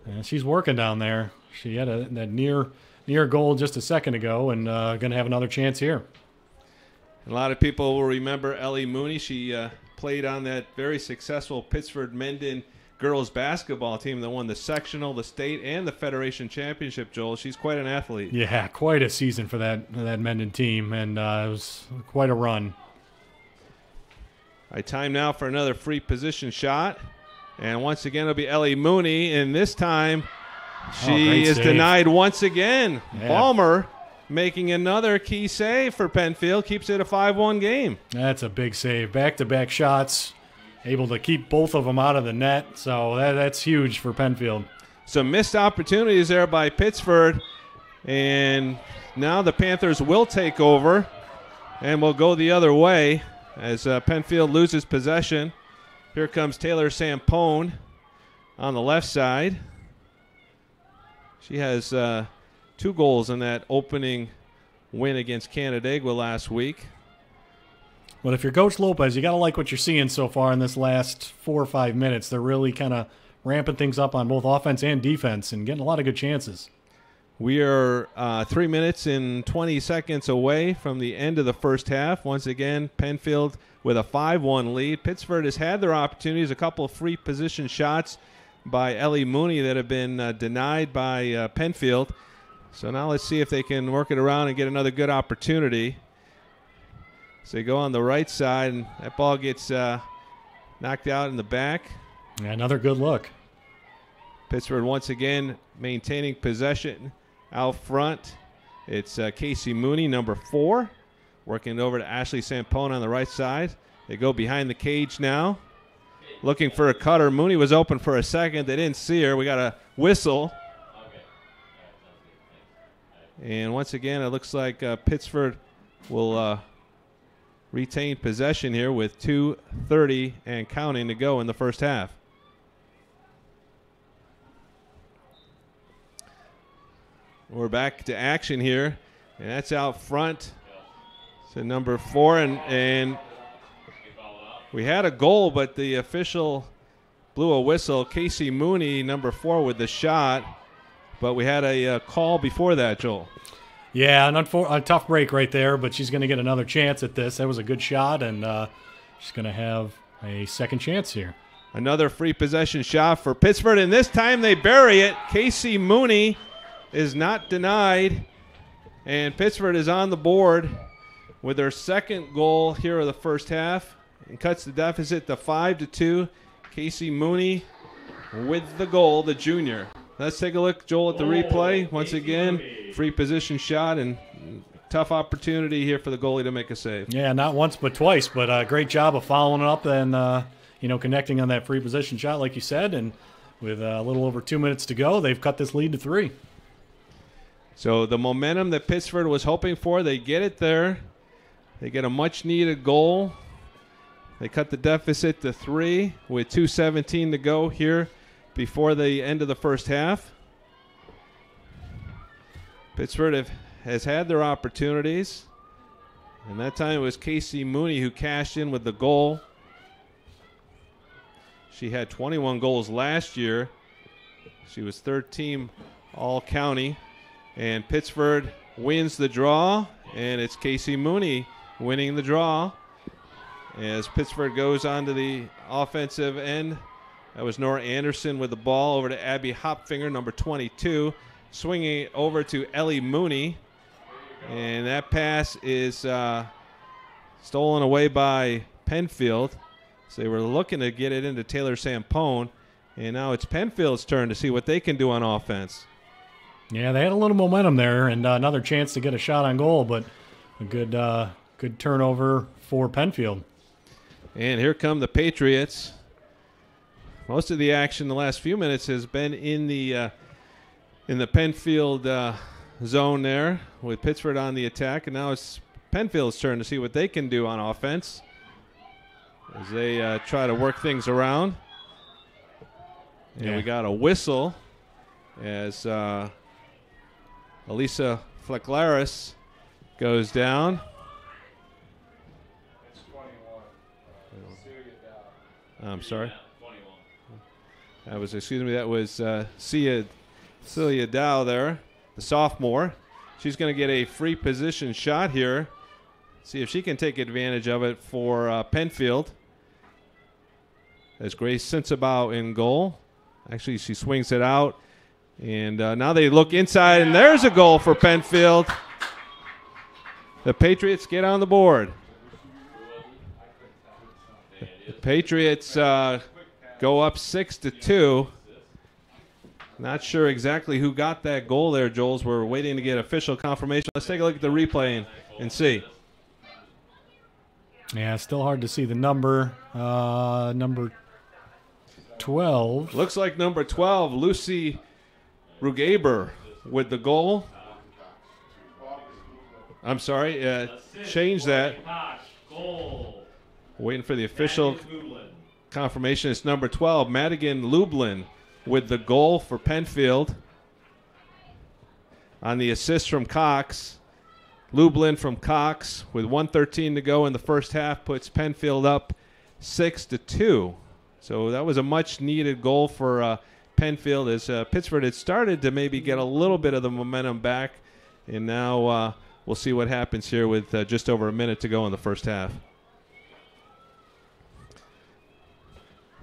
[SPEAKER 3] Yeah, she's working down there. She had that near goal just a second ago, and going to have another chance here.
[SPEAKER 2] A lot of people will remember Ellie Mooney. She played on that very successful Pittsford Mendon girls basketball team that won the sectional, the state, and the Federation Championship, Joel. She's quite an athlete.
[SPEAKER 3] Yeah, quite a season for that Mendon team, and it was quite a run.
[SPEAKER 2] All right, time now for another free position shot. And once again, it'll be Ellie Mooney, and this time she is denied once again. Yeah. Balmer making another key save for Penfield, keeps it a 5-1 game.
[SPEAKER 3] That's a big save. Back-to-back shots, able to keep both of them out of the net, so that's huge for Penfield.
[SPEAKER 2] Some missed opportunities there by Pittsford, and now the Panthers will take over and will go the other way as Penfield loses possession. Here comes Taylor Sampone on the left side. She has 2 goals in that opening win against Canandaigua last week.
[SPEAKER 3] Well, if you're Coach Lopez, you got to like what you're seeing so far in this last 4 or 5 minutes. They're really kind of ramping things up on both offense and defense and getting a lot of good chances.
[SPEAKER 2] We are 3 minutes and 20 seconds away from the end of the first half. Once again, Penfield with a 5-1 lead. Pittsford has had their opportunities, a couple of free position shots by Ellie Mooney that have been denied by Penfield. So now let's see if they can work it around and get another good opportunity. So they go on the right side, and that ball gets knocked out in the back.
[SPEAKER 3] Yeah, another good look.
[SPEAKER 2] Pittsburgh once again maintaining possession out front. It's Casey Mooney, number 4, working over to Ashley Sampone on the right side. They go behind the cage now, looking for a cutter. Mooney was open for a second. They didn't see her. We got a whistle. And once again, it looks like Pittsford will retain possession here with 2:30 and counting to go in the first half. we're back to action here, and that's out front. So number 4, and we had a goal, but the official blew a whistle. Casey Mooney, number 4, with the shot, but we had a call before that, Joel.
[SPEAKER 3] Yeah, a tough break right there, but she's going to get another chance at this. That was a good shot, and she's going to have a second chance here.
[SPEAKER 2] Another free possession shot for Pittsford, and this time they bury it. Casey Mooney is not denied, and Pittsford is on the board with their second goal here of the first half and cuts the deficit to 5-2. Casey Mooney with the goal, the junior. Let's take a look, Joel, at the replay. Once again, free position shot and tough opportunity here for the goalie to make a save.
[SPEAKER 3] Yeah, not once but twice, but a great job of following it up and connecting on that free position shot, like you said. And with a little over 2 minutes to go, they've cut this lead to 3.
[SPEAKER 2] So the momentum that Pittsford was hoping for, they get it there. They get a much-needed goal. They cut the deficit to 3 with 2:17 to go here before the end of the first half. Pittsford has had their opportunities, and that time it was Casey Mooney who cashed in with the goal. She had 21 goals last year. She was third team all-county, and Pittsford wins the draw, and it's Casey Mooney winning the draw as Pittsford goes on to the offensive end. That was Nora Anderson with the ball over to Abby Hopfinger, number 22, swinging it over to Ellie Mooney. And that pass is stolen away by Penfield. So they were looking to get it into Taylor Sampone. And now it's Penfield's turn to see what they can do on offense.
[SPEAKER 3] Yeah, they had a little momentum there and another chance to get a shot on goal, but a good turnover for Penfield.
[SPEAKER 2] And here come the Patriots. Most of the action the last few minutes has been in the Penfield zone there with Pittsford on the attack, and now it's Penfield's turn to see what they can do on offense as they try to work things around. And we got a whistle as Elisa Flecklaris goes down. I'm sorry. That was Celia Dow there, the sophomore. She's going to get a free position shot here. See if she can take advantage of it for Penfield. As Grace Sensabaugh in goal. Actually, she swings it out. And now they look inside, and there's a goal for Penfield. The Patriots get on the board. The Patriots go up 6-2. Not sure exactly who got that goal there, Joels. We're waiting to get official confirmation. Let's take a look at the replay and see.
[SPEAKER 3] Yeah, still hard to see the number. Number 12.
[SPEAKER 2] Looks like number 12, Lucy Rugaber with the goal. I'm sorry, change that. Waiting for the official confirmation. It's number 12, Madigan Lublin with the goal for Penfield. On the assist from Cox. Lublin from Cox with 1:13 to go in the first half puts Penfield up 6-2. So that was a much-needed goal for Penfield as Pittsford had started to maybe get a little bit of the momentum back. And now we'll see what happens here with just over a minute to go in the first half.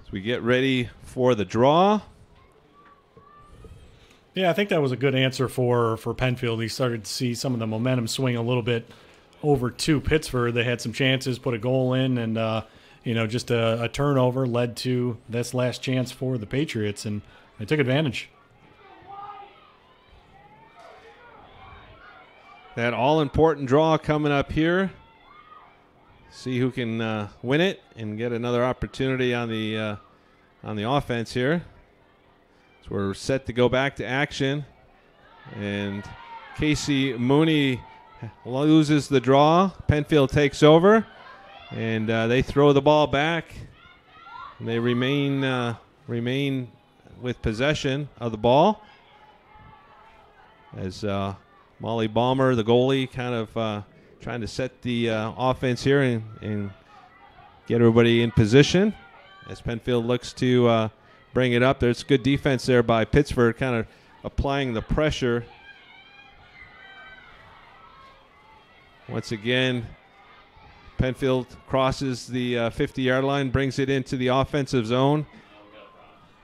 [SPEAKER 2] As we get ready for the draw.
[SPEAKER 3] Yeah, I think that was a good answer for Penfield. He started to see some of the momentum swing a little bit over to Pittsford. They had some chances, put a goal in, and just a turnover led to this last chance for the Patriots, and they took advantage.
[SPEAKER 2] That all-important draw coming up here. See who can win it and get another opportunity on the offense here. So we're set to go back to action. And Casey Mooney loses the draw. Penfield takes over. And they throw the ball back. And they remain with possession of the ball. as Molly Balmer, the goalie, kind of trying to set the offense here and get everybody in position as Penfield looks to bring it up. There's good defense there by Pittsford, kind of applying the pressure. Once again, Penfield crosses the 50-yard line, brings it into the offensive zone.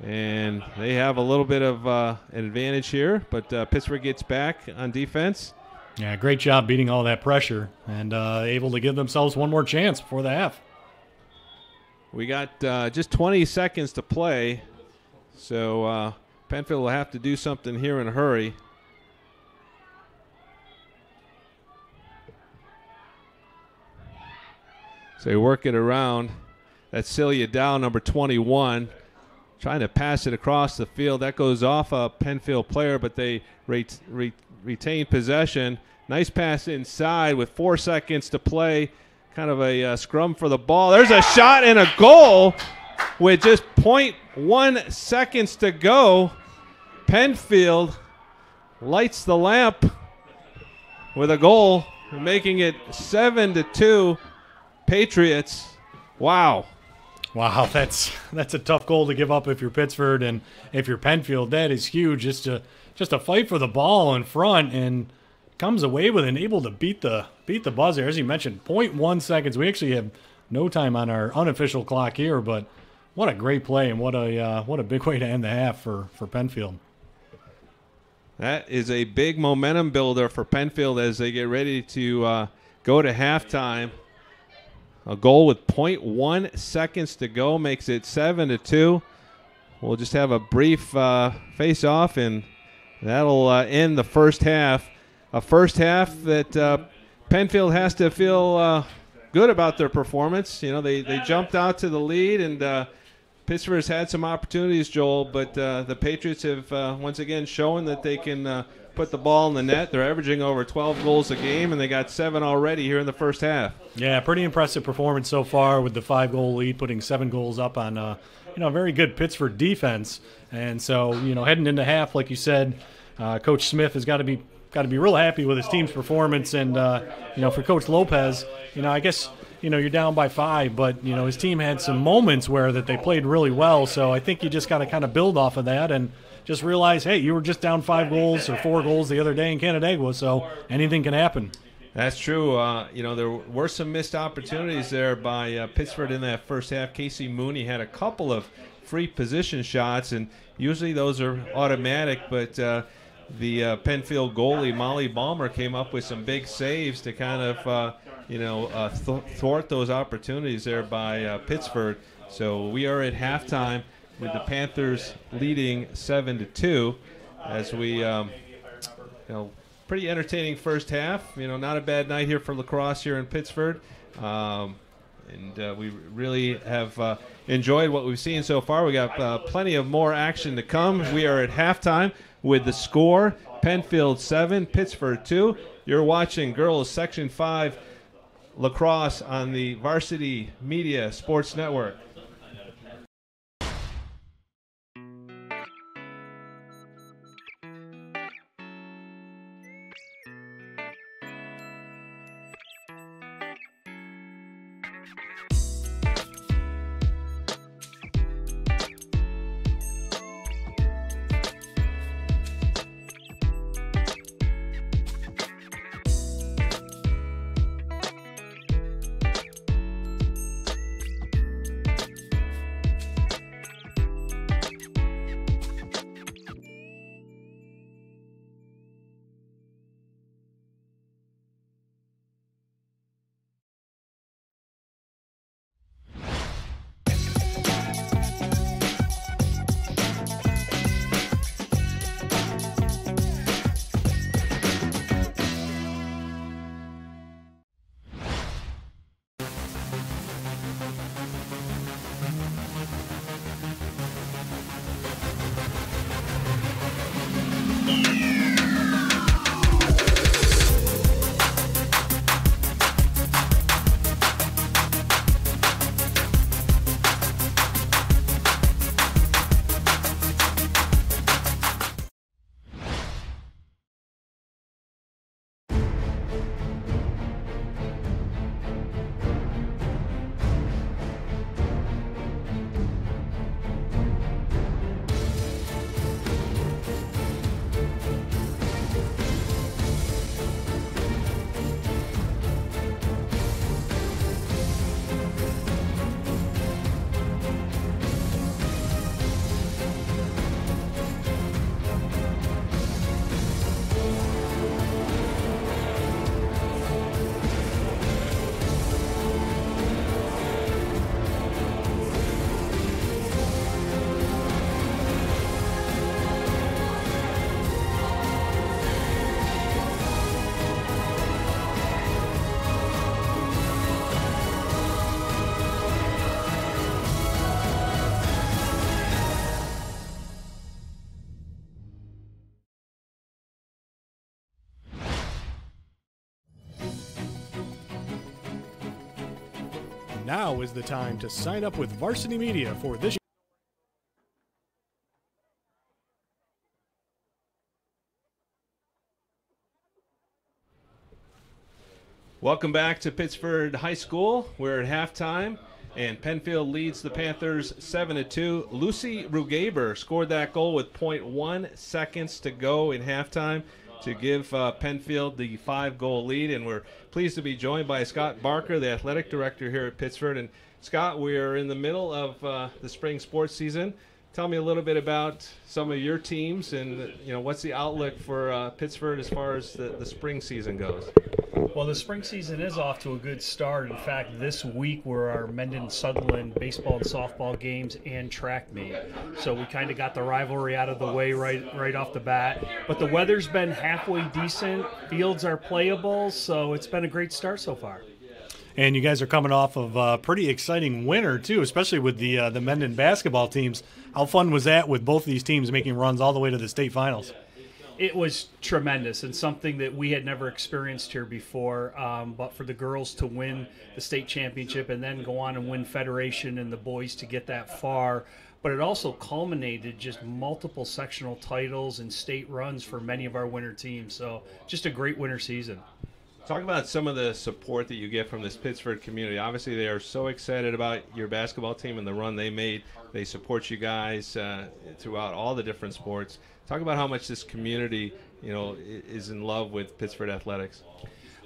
[SPEAKER 2] And they have a little bit of an advantage here, but Pittsburgh gets back on defense.
[SPEAKER 3] Yeah, great job beating all that pressure and able to give themselves one more chance before the half.
[SPEAKER 2] We got just 20 seconds to play, so Penfield will have to do something here in a hurry. So you work it around. That's Celia Dow, number 21. Trying to pass it across the field. That goes off a Penfield player, but they retain possession. Nice pass inside with 4 seconds to play. Kind of a scrum for the ball. There's a shot and a goal with just 0.1 seconds to go. Penfield lights the lamp with a goal, making it 7-2 Patriots. Wow.
[SPEAKER 3] Wow, that's a tough goal to give up if you're Pittsford, and if you're Penfield, that is huge. Just to fight for the ball in front, and comes away with and able to beat the buzzer. As you mentioned, 0.1 seconds. We actually have no time on our unofficial clock here, but what a great play, and what a big way to end the half for Penfield.
[SPEAKER 2] That is a big momentum builder for Penfield as they get ready to go to halftime. A goal with 0.1 seconds to go makes it 7-2. We'll just have a brief face-off, and that'll end the first half. A first half that Penfield has to feel good about their performance. You know, they jumped out to the lead, and Pittsburgh's had some opportunities, Joel, but the Patriots have once again shown that they can put the ball in the net. They're averaging over 12 goals a game, and they got 7 already here in the first half.
[SPEAKER 3] Yeah, pretty impressive performance so far with the 5-goal lead, putting 7 goals up on a very good Pittsburgh defense. And so, heading into half, like you said, Coach Smith has got to be real happy with his team's performance. And for Coach Lopez, I guess you're down by 5, but his team had some moments where that they played really well. So I think you just got to kind of build off of that and just realize, hey, you were just down 5 goals or 4 goals the other day in Canandaigua, so anything can happen.
[SPEAKER 2] That's true. There were some missed opportunities there by Pittsburgh in that first half. Casey Mooney had a couple of free position shots, and usually those are automatic, but the Penfield goalie, Molly Balmer, came up with some big saves to kind of, thwart those opportunities there by Pittsburgh. So we are at halftime with the Panthers leading 7-2 as we, pretty entertaining first half. Not a bad night here for lacrosse here in Pittsford. And we really have enjoyed what we've seen so far. We got plenty of more action to come. We are at halftime with the score, Penfield 7, Pittsford 2. You're watching Girls Section 5 Lacrosse on the Varsity Media Sports Network.
[SPEAKER 3] Now is the time to sign up with Varsity Media for this.
[SPEAKER 2] Welcome back to Pittsford High School. We're at halftime, and Penfield leads the Panthers 7-2. Lucy Rugaber scored that goal with 0.1 seconds to go in halftime to give Penfield the 5-goal lead, and we're pleased to be joined by Scott Barker, the athletic director here at Pittsford. And Scott, we are in the middle of the spring sports season. Tell me a little bit about some of your teams, and what's the outlook for Pittsford as far as the spring season goes.
[SPEAKER 5] Well, the spring season is off to a good start. In fact, this week were our Mendon-Sutherland baseball and softball games and track meet. So we kind of got the rivalry out of the way right off the bat. But the weather's been halfway decent. Fields are playable, so it's been a great start so far.
[SPEAKER 3] And you guys are coming off of a pretty exciting winter, too, especially with the Mendon basketball teams. How fun was that with both of these teams making runs all the way to the state finals?
[SPEAKER 5] It was tremendous and something that we had never experienced here before. But for the girls to win the state championship and then go on and win Federation, and the boys to get that far. But it also culminated just multiple sectional titles and state runs for many of our winter teams. So just a great winter season.
[SPEAKER 2] Talk about some of the support that you get from this Pittsford community. Obviously, they are so excited about your basketball team and the run they made. They support you guys throughout all the different sports. Talk about how much this community, is in love with Pittsford athletics.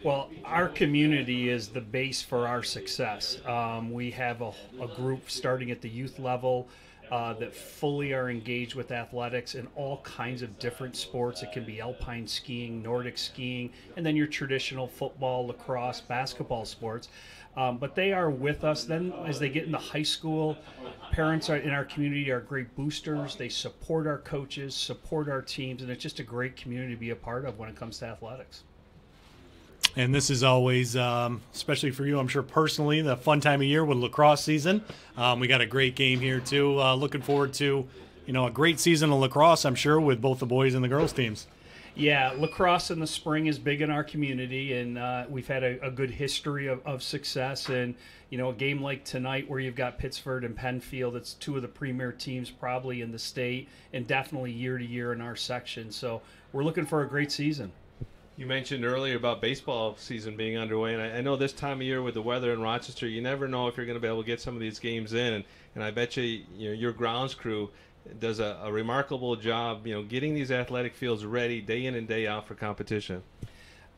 [SPEAKER 5] Well, our community is the base for our success. We have a group starting at the youth level that fully are engaged with athletics in all kinds of different sports. It can be alpine skiing, Nordic skiing, and then your traditional football, lacrosse, basketball sports. But they are with us. Then as they get into high school, parents in our community are great boosters. They support our coaches, support our teams, and it's just a great community to be a part of when it comes to athletics.
[SPEAKER 3] And this is always, especially for you, I'm sure personally, the fun time of year with lacrosse season. We got a great game here, too. Looking forward to, a great season of lacrosse, I'm sure, with both the boys and the girls teams.
[SPEAKER 5] Yeah, lacrosse in the spring is big in our community, and we've had a good history of success. And, a game like tonight where you've got Pittsford and Penfield, it's two of the premier teams probably in the state and definitely year to year in our section. So we're looking for a great season.
[SPEAKER 2] You mentioned earlier about baseball season being underway, and I know this time of year with the weather in Rochester, you never know if you're going to be able to get some of these games in. And I bet your grounds crew does a remarkable job, getting these athletic fields ready day in and day out for competition.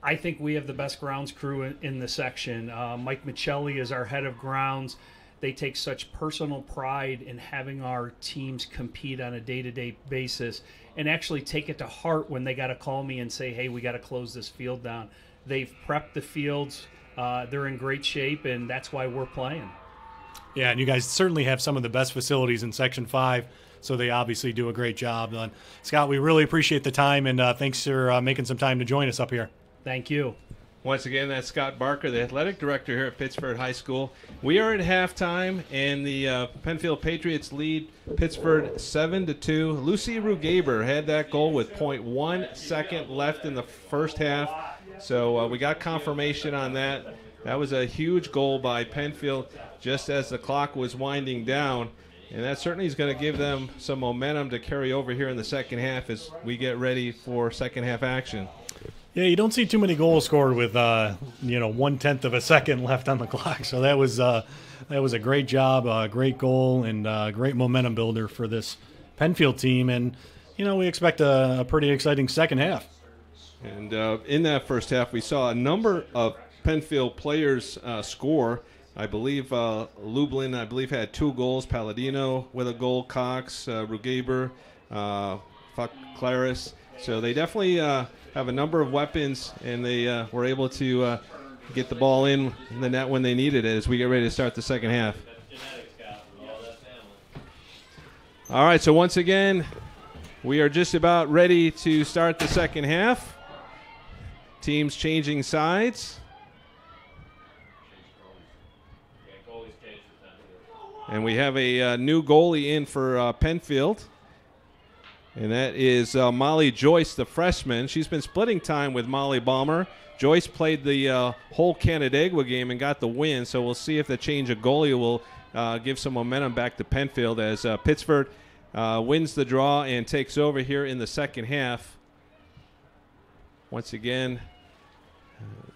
[SPEAKER 5] I think we have the best grounds crew in the section. Mike Michelli is our head of grounds. They take such personal pride in having our teams compete on a day-to-day basis and actually take it to heart when they got to call me and say, hey, we got to close this field down. They've prepped the fields. They're in great shape, and that's why we're playing.
[SPEAKER 3] Yeah, and you guys certainly have some of the best facilities in Section 5, so they obviously do a great job. Scott, we really appreciate the time, and thanks for making some time to join us up here.
[SPEAKER 5] Thank you.
[SPEAKER 2] Once again, that's Scott Barker, the athletic director here at Pittsford High School. We are at halftime, and the Penfield Patriots lead Pittsford 7-2. Lucy Rugaber had that goal with 0.1 second left in the first half, so we got confirmation on that. That was a huge goal by Penfield just as the clock was winding down, and that certainly is going to give them some momentum to carry over here in the second half as we get ready for second half action.
[SPEAKER 3] Yeah, you don't see too many goals scored with 1/10 of a second left on the clock. So that was a great job, a great goal, and a great momentum builder for this Penfield team. And we expect a pretty exciting second half.
[SPEAKER 2] And in that first half, we saw a number of Penfield players score. I believe Lublin, had 2 goals. Palladino with a goal. Cox, Rugaber, Claris. So they definitely have a number of weapons, and they were able to get the ball in the net when they needed it as we get ready to start the second half. All right, so once again, we are just about ready to start the second half. Teams changing sides. And we have a new goalie in for Penfield. And that is Molly Joyce, the freshman. She's been splitting time with Molly Balmer. Joyce played the whole Canandaigua game and got the win, so we'll see if the change of goalie will give some momentum back to Penfield as Pittsford wins the draw and takes over here in the second half. Once again,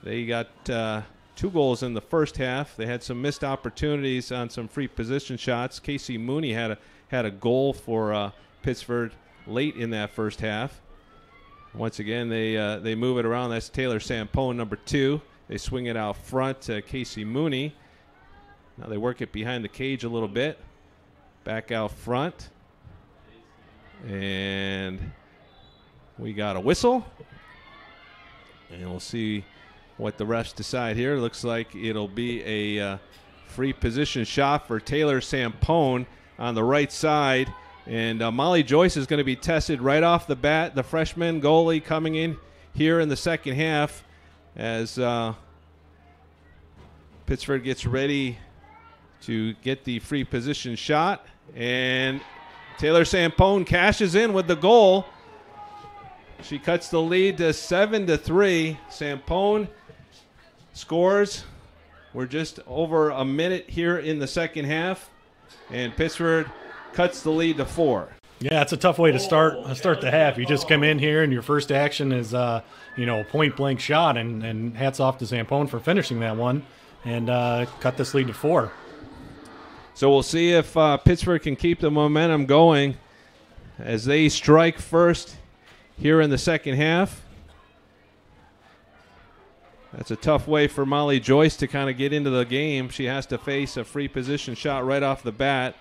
[SPEAKER 2] they got 2 goals in the first half. They had some missed opportunities on some free position shots. Ellie Mooney had a goal for Pittsford late in that first half. Once again, they move it around. That's Taylor Sampone, number 2. They swing it out front to Ellie Mooney. Now they work it behind the cage a little bit. Back out front. And we got a whistle. And we'll see what the refs decide here. Looks like it'll be a free position shot for Taylor Sampone on the right side. And Molly Joyce is going to be tested right off the bat. The freshman goalie coming in here in the second half as Pittsford gets ready to get the free position shot. And Taylor Sampone cashes in with the goal. She cuts the lead to 7-3. Sampone scores. We're just over a minute here in the second half, and Pittsford cuts the lead to 4.
[SPEAKER 3] Yeah, it's a tough way to start the half. You just come in here and your first action is a point blank shot, and hats off to Sampone for finishing that one and cut this lead to 4.
[SPEAKER 2] So we'll see if Pittsburgh can keep the momentum going as they strike first here in the second half. That's a tough way for Molly Joyce to kind of get into the game. She has to face a free position shot right off the bat.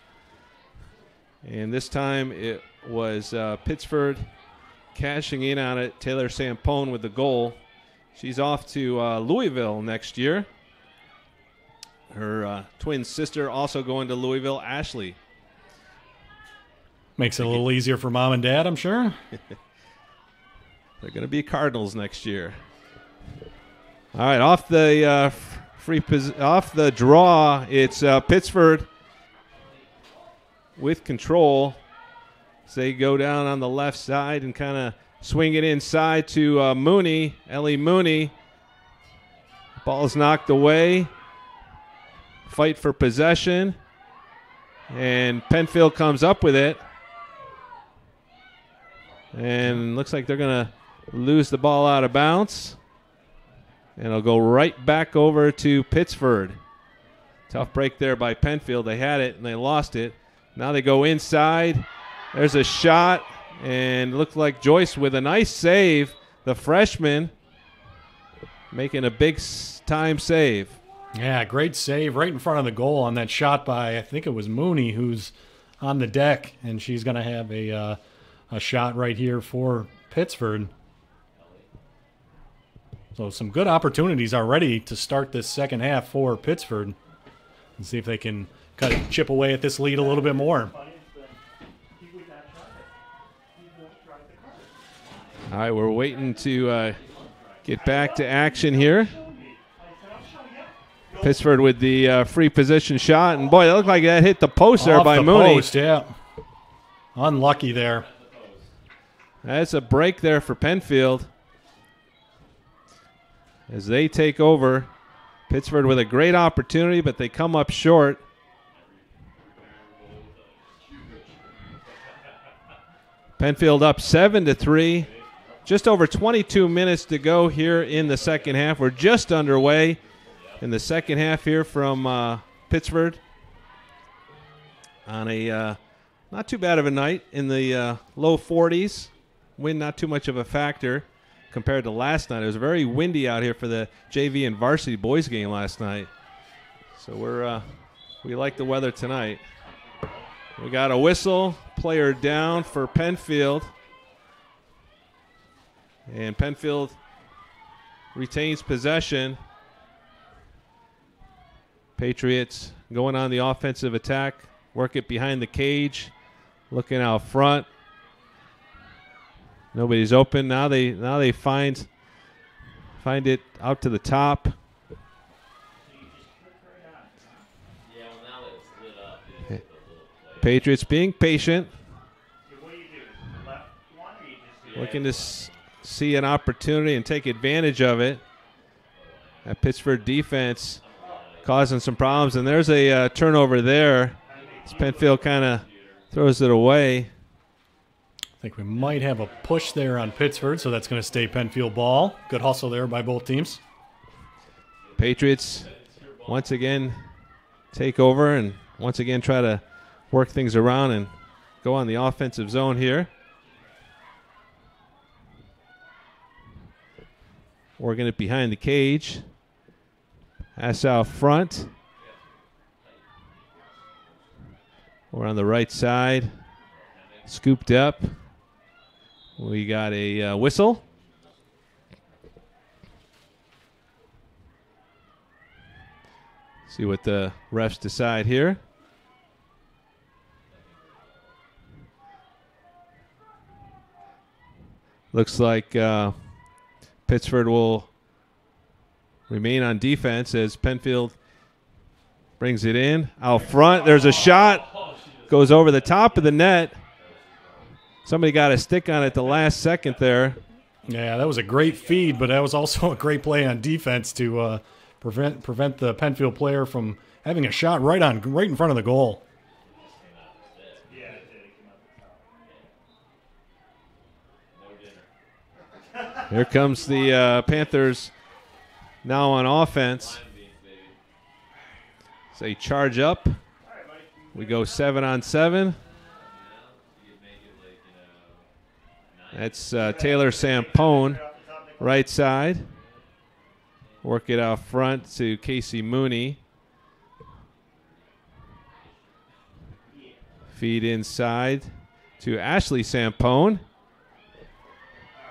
[SPEAKER 2] And this time it was Pittsford cashing in on it. Taylor Sampone with the goal. She's off to Louisville next year. Her twin sister also going to Louisville, Ashley.
[SPEAKER 3] Makes it a little easier for mom and dad, I'm sure.
[SPEAKER 2] They're going to be Cardinals next year. All right, off the off the draw, it's Pittsford with control. So they go down on the left side and kind of swing it inside to Mooney, Ellie Mooney. Ball's knocked away. Fight for possession. And Penfield comes up with it. And looks like they're going to lose the ball out of bounds. And it'll go right back over to Pittsford. Tough break there by Penfield. They had it and they lost it. Now they go inside. There's a shot. And it looked like Joyce with a nice save. The freshman making a big time save.
[SPEAKER 3] Yeah, great save right in front of the goal on that shot by, I think it was Mooney, who's on the deck. And she's going to have a shot right here for Pittsford. So some good opportunities already to start this second half for Pittsford. And see if they can chip away at this lead a little bit more.
[SPEAKER 2] All right, we're waiting to get back to action here. Pittsford with the free position shot. And, boy, it looked like that hit the post there by Mooney.
[SPEAKER 3] Post, yeah. Unlucky there.
[SPEAKER 2] That's a break there for Penfield as they take over. Pittsford with a great opportunity, but they come up short. Penfield up 7-3. Just over 22 minutes to go here in the second half. We're just underway in the second half here from Pittsford on a not too bad of a night in the low 40s. Wind not too much of a factor compared to last night. It was very windy out here for the JV and varsity boys game last night. So we like the weather tonight. We got a whistle, player down for Penfield. And Penfield retains possession. Patriots going on the offensive attack. Work it behind the cage. Looking out front. Nobody's open. Now they find it out to the top. Patriots being patient. Looking to see an opportunity and take advantage of it. That Pittsford defense causing some problems, and there's a turnover there. As Penfield kind of throws it away.
[SPEAKER 3] I think we might have a push there on Pittsford, so that's going to stay Penfield ball. Good hustle there by both teams.
[SPEAKER 2] Patriots once again take over and once again try to work things around and go on the offensive zone here. Working it behind the cage. Pass out front. We're on the right side. Scooped up. We got a whistle. See what the refs decide here. Looks like Pittsford will remain on defense as Penfield brings it in. Out front, there's a shot. Goes over the top of the net. Somebody got a stick on it the last second there.
[SPEAKER 3] Yeah, that was a great feed, but that was also a great play on defense to prevent the Penfield player from having a shot right in front of the goal.
[SPEAKER 2] Here comes the Panthers now on offense. It's a charge up. We go 7-on-7. That's Taylor Sampone, right side. Work it out front to Casey Mooney. Feed inside to Ashley Sampone.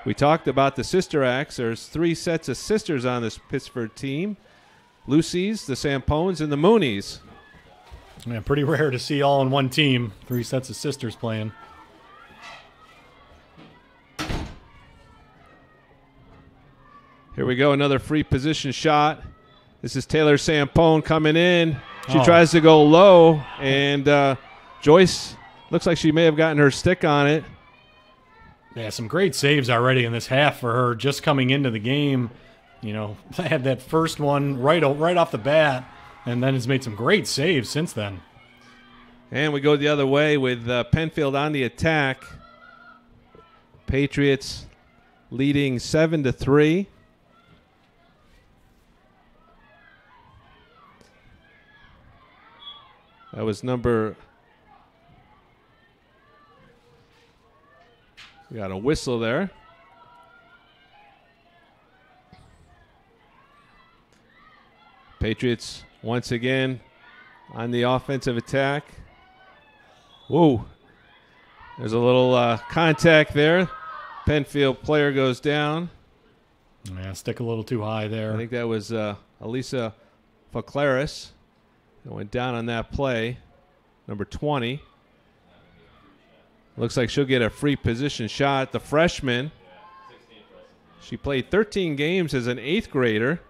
[SPEAKER 2] We talked about the sister acts. There's 3 sets of sisters on this Pittsford team. Lucy's, the Sampones, and the Moonies.
[SPEAKER 3] Yeah, pretty rare to see all in one team. 3 sets of sisters playing.
[SPEAKER 2] Here we go, another free position shot. This is Taylor Sampone coming in. She tries to go low, and Joyce looks like she may have gotten her stick on it.
[SPEAKER 3] Yeah, some great saves already in this half for her just coming into the game. You know, had that first one right off the bat, and then has made some great saves since then.
[SPEAKER 2] And we go the other way with Penfield on the attack. Patriots leading 7-3. That was number... We got a whistle there. Patriots once again on the offensive attack. Whoa. There's a little contact there. Penfield player goes down.
[SPEAKER 3] Yeah, stick a little too high there.
[SPEAKER 2] I think that was Elisa Faclaris that went down on that play. Number 20. Looks like she'll get a free position shot. The freshman. She played 13 games as an 8th grader.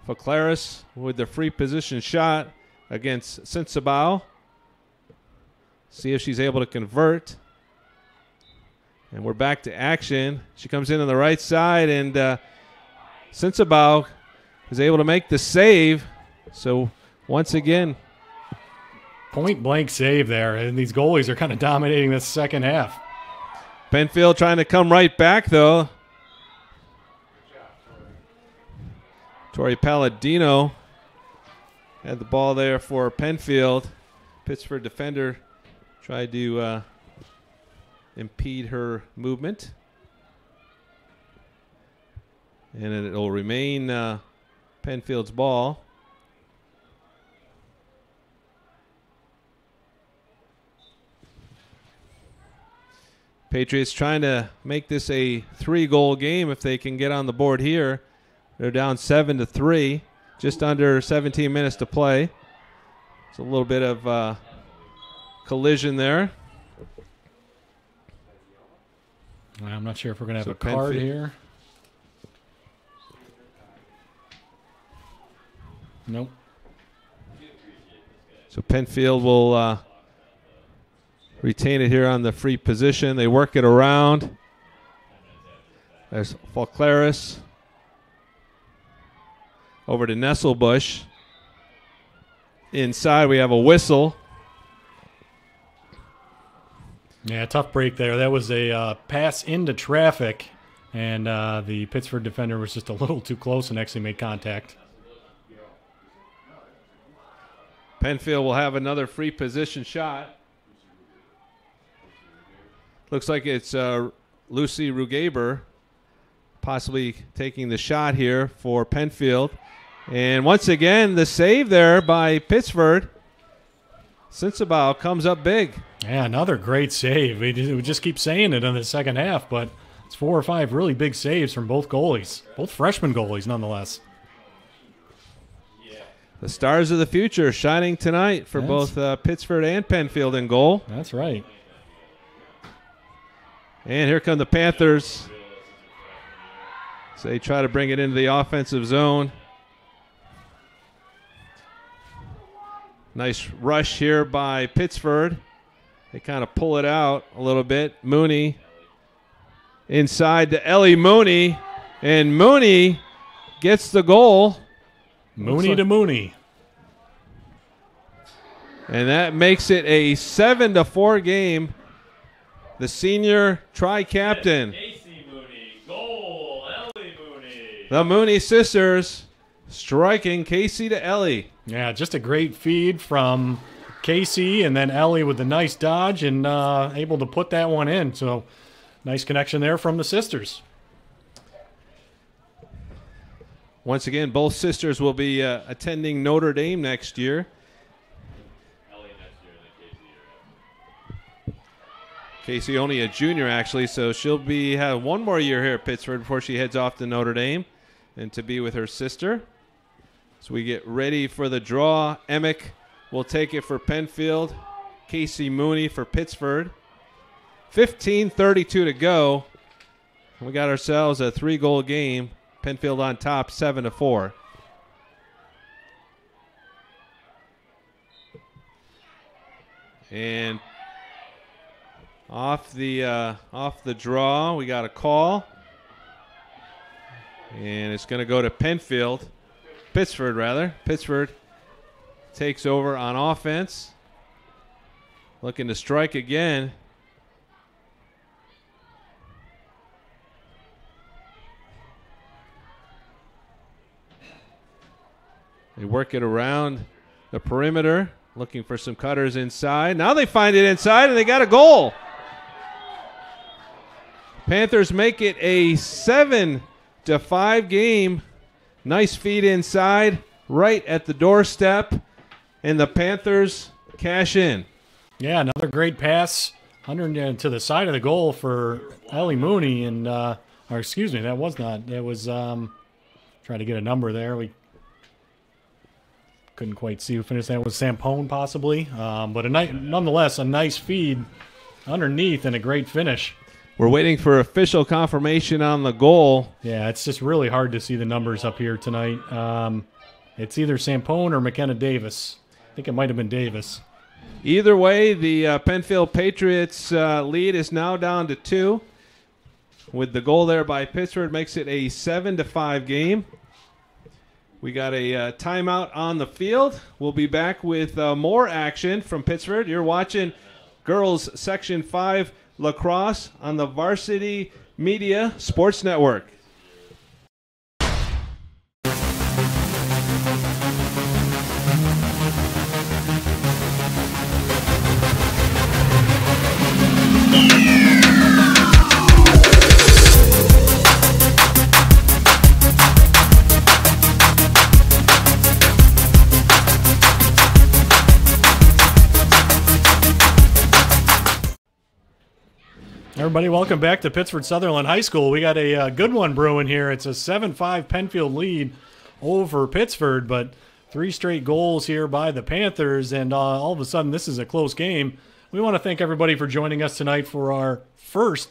[SPEAKER 2] Faclaris with the free position shot against Sensabaugh. See if she's able to convert. And we're back to action. She comes in on the right side, and Sensabaugh is able to make the save. So once again,
[SPEAKER 3] point-blank save there, and these goalies are kind of dominating this second half.
[SPEAKER 2] Penfield trying to come right back, though. Tori Palladino had the ball there for Penfield. Pittsford defender tried to impede her movement. And it'll remain Penfield's ball. Patriots trying to make this a 3-goal game if they can get on the board here. They're down 7-3, just under 17 minutes to play. It's a little bit of collision there.
[SPEAKER 3] I'm not sure if we're going to have a card here. Nope.
[SPEAKER 2] So Penfield will retain it here on the free position. They work it around. There's Falclaris. Over to Nesselbush. Inside, we have a whistle.
[SPEAKER 3] Yeah, tough break there. That was a pass into traffic, and the Pittsford defender was just a little too close and actually made contact.
[SPEAKER 2] Penfield will have another free position shot. Looks like it's Lucy Rugaber possibly taking the shot here for Penfield. And once again, the save there by Pittsford. Sensabaugh comes up big.
[SPEAKER 3] Yeah, another great save. We just keep saying it in the second half, but it's 4 or 5 really big saves from both goalies, both freshman goalies nonetheless.
[SPEAKER 2] The stars of the future shining tonight for both Pittsford and Penfield in goal.
[SPEAKER 3] That's right.
[SPEAKER 2] And here come the Panthers. So they try to bring it into the offensive zone. Nice rush here by Pittsford. They kind of pull it out a little bit. Mooney inside to Ellie Mooney. And Mooney gets the goal.
[SPEAKER 3] Mooney to Mooney.
[SPEAKER 2] And that makes it a 7-4 game. The senior tri-captain.
[SPEAKER 4] Casey Mooney, goal, Ellie Mooney.
[SPEAKER 2] The Mooney sisters striking Casey to Ellie.
[SPEAKER 3] Yeah, just a great feed from Casey, and then Ellie with the nice dodge and able to put that one in. So nice connection there from the sisters.
[SPEAKER 2] Once again, both sisters will be attending Notre Dame next year.
[SPEAKER 4] Ellie next year, and then
[SPEAKER 2] Casey only a junior, actually, so she'll have one more year here at Pittsford before she heads off to Notre Dame and to be with her sister. So we get ready for the draw. Emick will take it for Penfield. Casey Mooney for Pittsford. 15:32 to go. We got ourselves a 3-goal game. Penfield on top, 7-4. And off the draw, we got a call. And it's going to go to Pittsford rather. Pittsford takes over on offense. Looking to strike again. They work it around the perimeter, looking for some cutters inside. Now they find it inside, and they got a goal. Panthers make it a 7-5 game. Nice feed inside, right at the doorstep, and the Panthers cash in.
[SPEAKER 3] Yeah, another great pass to the side of the goal for Ellie Mooney, and or excuse me, that was not. That was trying to get a number there. We couldn't quite see who finished that. It was Sampone possibly, but nonetheless a nice feed underneath and a great finish.
[SPEAKER 2] We're waiting for official confirmation on the goal.
[SPEAKER 3] Yeah, it's just really hard to see the numbers up here tonight. It's either Sampone or McKenna Davis. I think it might have been Davis.
[SPEAKER 2] Either way, the Penfield Patriots lead is now down to 2. With the goal there by Pittsford, makes it a 7-5 game. We got a timeout on the field. We'll be back with more action from Pittsford. You're watching Girls Section 5 Lacrosse on the Varsity Media Sports Network.
[SPEAKER 3] Everybody, welcome back to Pittsford Sutherland High School. We got a good one brewing here. It's a 7-5 Penfield lead over Pittsford, but 3 straight goals here by the Panthers, and all of a sudden this is a close game. We want to thank everybody for joining us tonight for our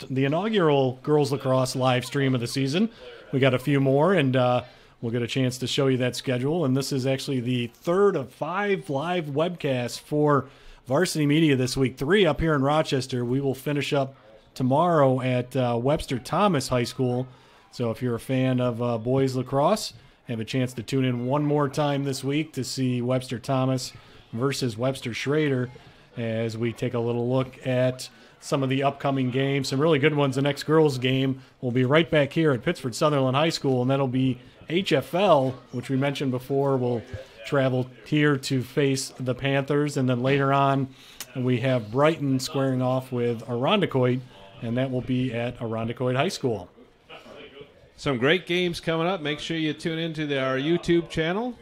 [SPEAKER 3] the inaugural Girls Lacrosse live stream of the season. We got a few more, and we'll get a chance to show you that schedule, and this is actually the 3rd of 5 live webcasts for Varsity Media this week. 3 up here in Rochester. We will finish up tomorrow at Webster Thomas High School. So if you're a fan of boys lacrosse have a chance to tune in one more time this week to see Webster Thomas versus Webster Schrader as we take a little look at some of the upcoming games, some really good ones. The next girls game will be right back here at Pittsford Sutherland High School, and that'll be HFL, which we mentioned before, will travel here to face the Panthers, and then later on we have Brighton squaring off with Irondequoit, and that will be at Irondequoit High School.
[SPEAKER 2] Some great games coming up. Make sure you tune into our YouTube channel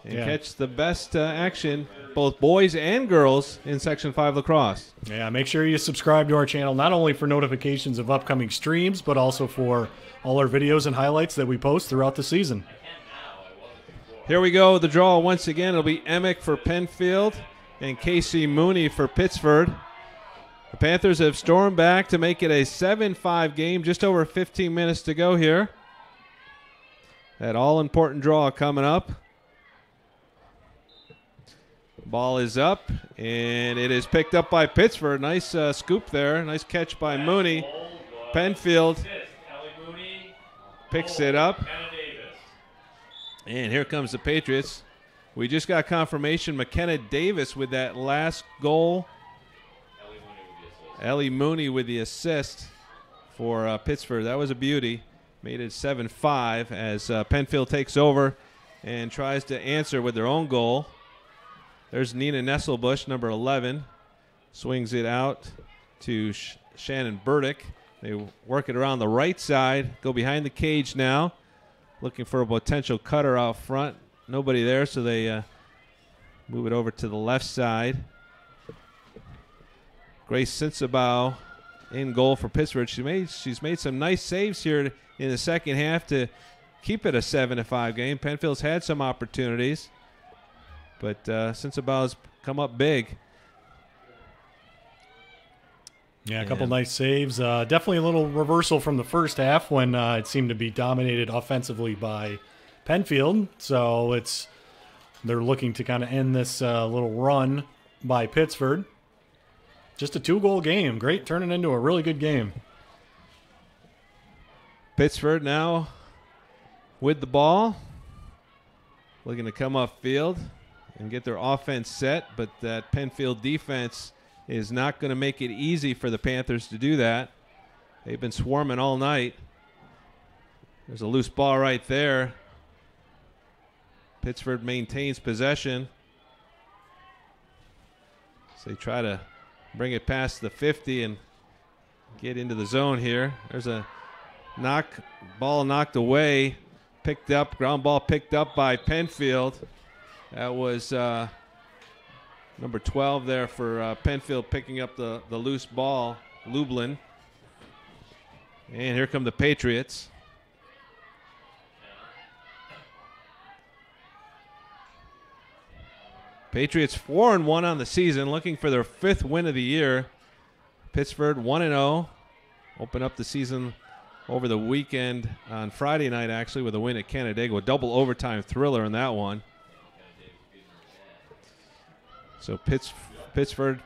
[SPEAKER 2] and catch the best action, both boys and girls, in Section 5 lacrosse.
[SPEAKER 3] Yeah, make sure you subscribe to our channel, not only for notifications of upcoming streams, but also for all our videos and highlights that we post throughout the season.
[SPEAKER 2] Here we go, the draw once again. It'll be Emick for Penfield and Casey Mooney for Pittsford. The Panthers have stormed back to make it a 7-5 game, just over 15 minutes to go here. That all-important draw coming up. Ball is up, and it is picked up by Pittsford. Nice scoop there. Nice catch by Mooney. Penfield picks it up. And here comes the Patriots. We just got confirmation McKenna Davis with that last goal. Ellie Mooney with the assist for Pittsford. That was a beauty. Made it 7-5 as Penfield takes over and tries to answer with their own goal. There's Nina Nesselbush, number 11. Swings it out to Shannon Burdick. They work it around the right side. Go behind the cage now. Looking for a potential cutter out front. Nobody there, so they move it over to the left side. Grace Sensabaugh in goal for Pittsburgh. She's made some nice saves here in the second half to keep it a 7-5 game. Penfield's had some opportunities, but Sensabaugh's come up big.
[SPEAKER 3] Yeah, a couple nice saves. Definitely a little reversal from the first half when it seemed to be dominated offensively by Penfield. So they're looking to kind of end this little run by Pittsford. Just a 2-goal game. Great, turning into a really good game.
[SPEAKER 2] Pittsford now with the ball. Looking to come off field and get their offense set, but that Penfield defense is not going to make it easy for the Panthers to do that. They've been swarming all night. There's a loose ball right there. Pittsford maintains possession. So they try to bring it past the 50 and get into the zone here. There's a ball knocked away, picked up, ground ball picked up by Penfield. That was number 12 there for Penfield picking up the loose ball, Lublin. And here come the Patriots. Patriots 4-1 on the season, looking for their 5th win of the year. Pittsford 1-0. Open up the season over the weekend on Friday night, actually, with a win at Canandaigua. A double overtime thriller in that one. So Pittsford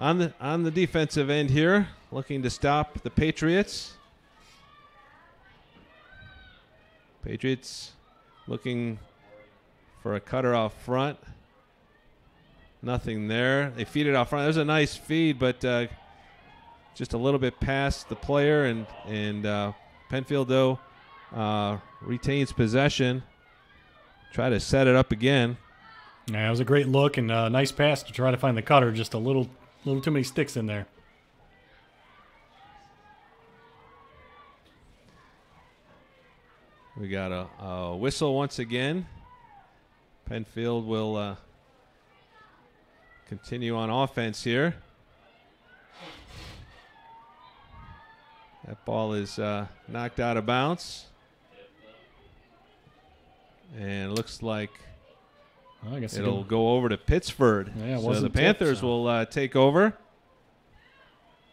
[SPEAKER 2] on the defensive end here, looking to stop the Patriots. Patriots looking for a cutter off front. Nothing there. They feed it out front. There's a nice feed, but just a little bit past the player, and Penfield, though, retains possession. Try to set it up again.
[SPEAKER 3] Yeah, it was a great look and a nice pass to try to find the cutter. Just a little too many sticks in there.
[SPEAKER 2] We got a whistle once again. Penfield will continue on offense here. That ball is knocked out of bounds. And it looks like
[SPEAKER 3] I guess
[SPEAKER 2] it'll go over to Pittsford.
[SPEAKER 3] Yeah,
[SPEAKER 2] so the Panthers will take over.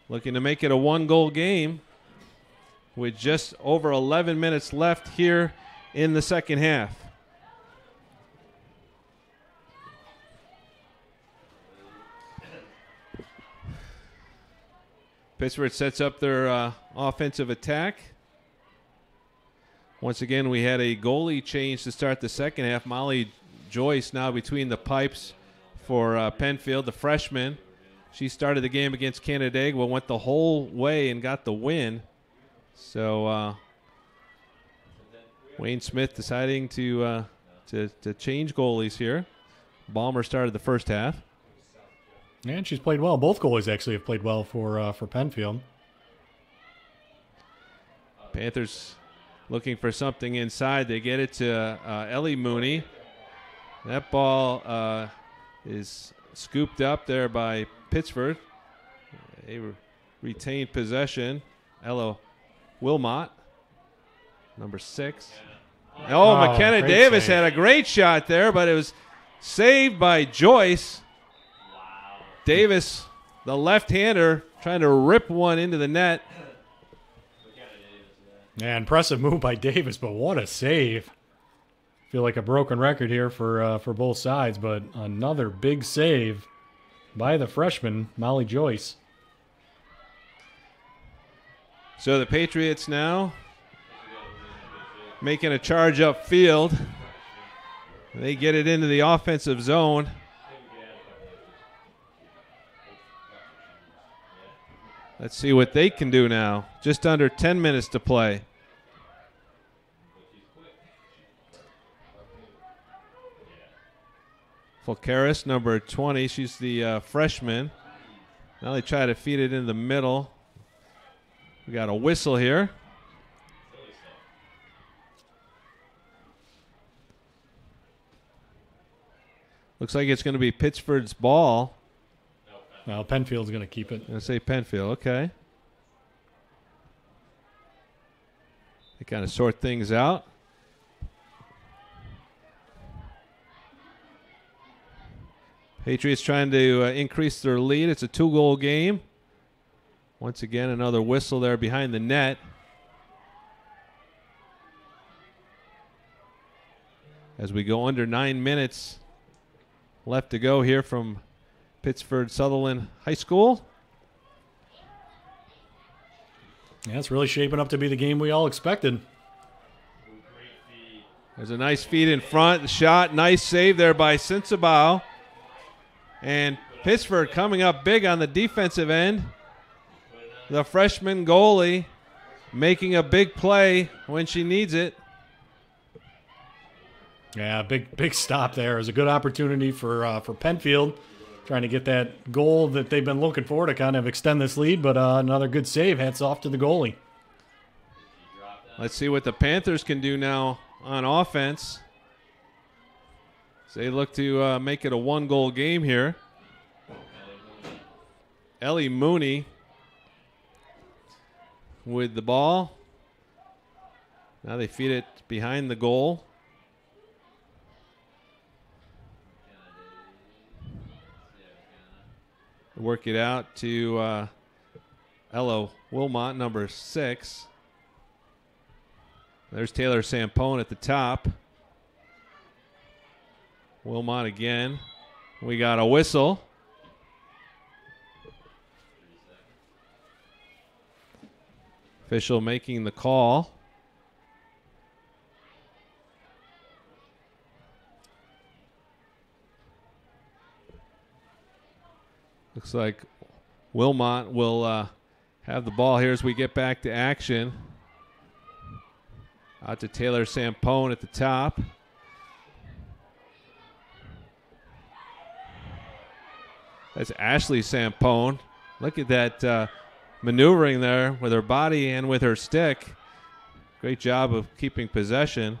[SPEAKER 2] Looking to make it a 1-goal game with just over 11 minutes left here in the second half. Pittsburgh sets up their offensive attack. Once again, we had a goalie change to start the second half. Molly Joyce now between the pipes for Penfield, the freshman. She started the game against Canandaigua, went the whole way and got the win. So Wayne Smith deciding to change goalies here. Balmer started the first half.
[SPEAKER 3] And she's played well. Both goalies actually have played well for Penfield.
[SPEAKER 2] Panthers looking for something inside. They get it to Ellie Mooney. That ball is scooped up there by Pittsford. They retained possession. Ella Wilmot, number 6. Oh, McKenna Davis
[SPEAKER 3] save.
[SPEAKER 2] had a great shot there, but it was saved by Joyce. Davis, the left-hander, trying to rip one into the net.
[SPEAKER 3] Yeah, impressive move by Davis, but what a save. Feel like a broken record here for both sides, but another big save by the freshman, Molly Joyce.
[SPEAKER 2] So the Patriots now making a charge upfield. They get it into the offensive zone. Let's see what they can do now. Just under 10 minutes to play. Fulcaris, number 20. She's the freshman. Now they try to feed it in the middle. We got a whistle here. Looks like it's going to be Pittsford's ball.
[SPEAKER 3] Well, Penfield's going to keep it.
[SPEAKER 2] I'm going to say Penfield. Okay. They kind of sort things out. Patriots trying to increase their lead. It's a 2-goal game. Once again, another whistle there behind the net. As we go under 9 minutes left to go here from Pittsford Sutherland High School.
[SPEAKER 3] Yeah, it's really shaping up to be the game we all expected.
[SPEAKER 2] There's a nice feed in front. The shot, nice save there by Sinsabao. And Pittsford coming up big on the defensive end. The freshman goalie making a big play when she needs it.
[SPEAKER 3] Yeah, big stop there. It was a good opportunity for Penfield, trying to get that goal that they've been looking for to kind of extend this lead, but another good save. Hats off to the goalie.
[SPEAKER 2] Let's see what the Panthers can do now on offense. So they look to make it a 1-goal game here. Ellie Mooney with the ball. Now they feed it behind the goal. Work it out to Ella Wilmot, number 6. There's Taylor Sampone at the top. Wilmot again. We got a whistle. Official making the call. Looks like Wilmot will have the ball here as we get back to action. Out to Taylor Sampone at the top. That's Ashley Sampone. Look at that maneuvering there with her body and with her stick. Great job of keeping possession.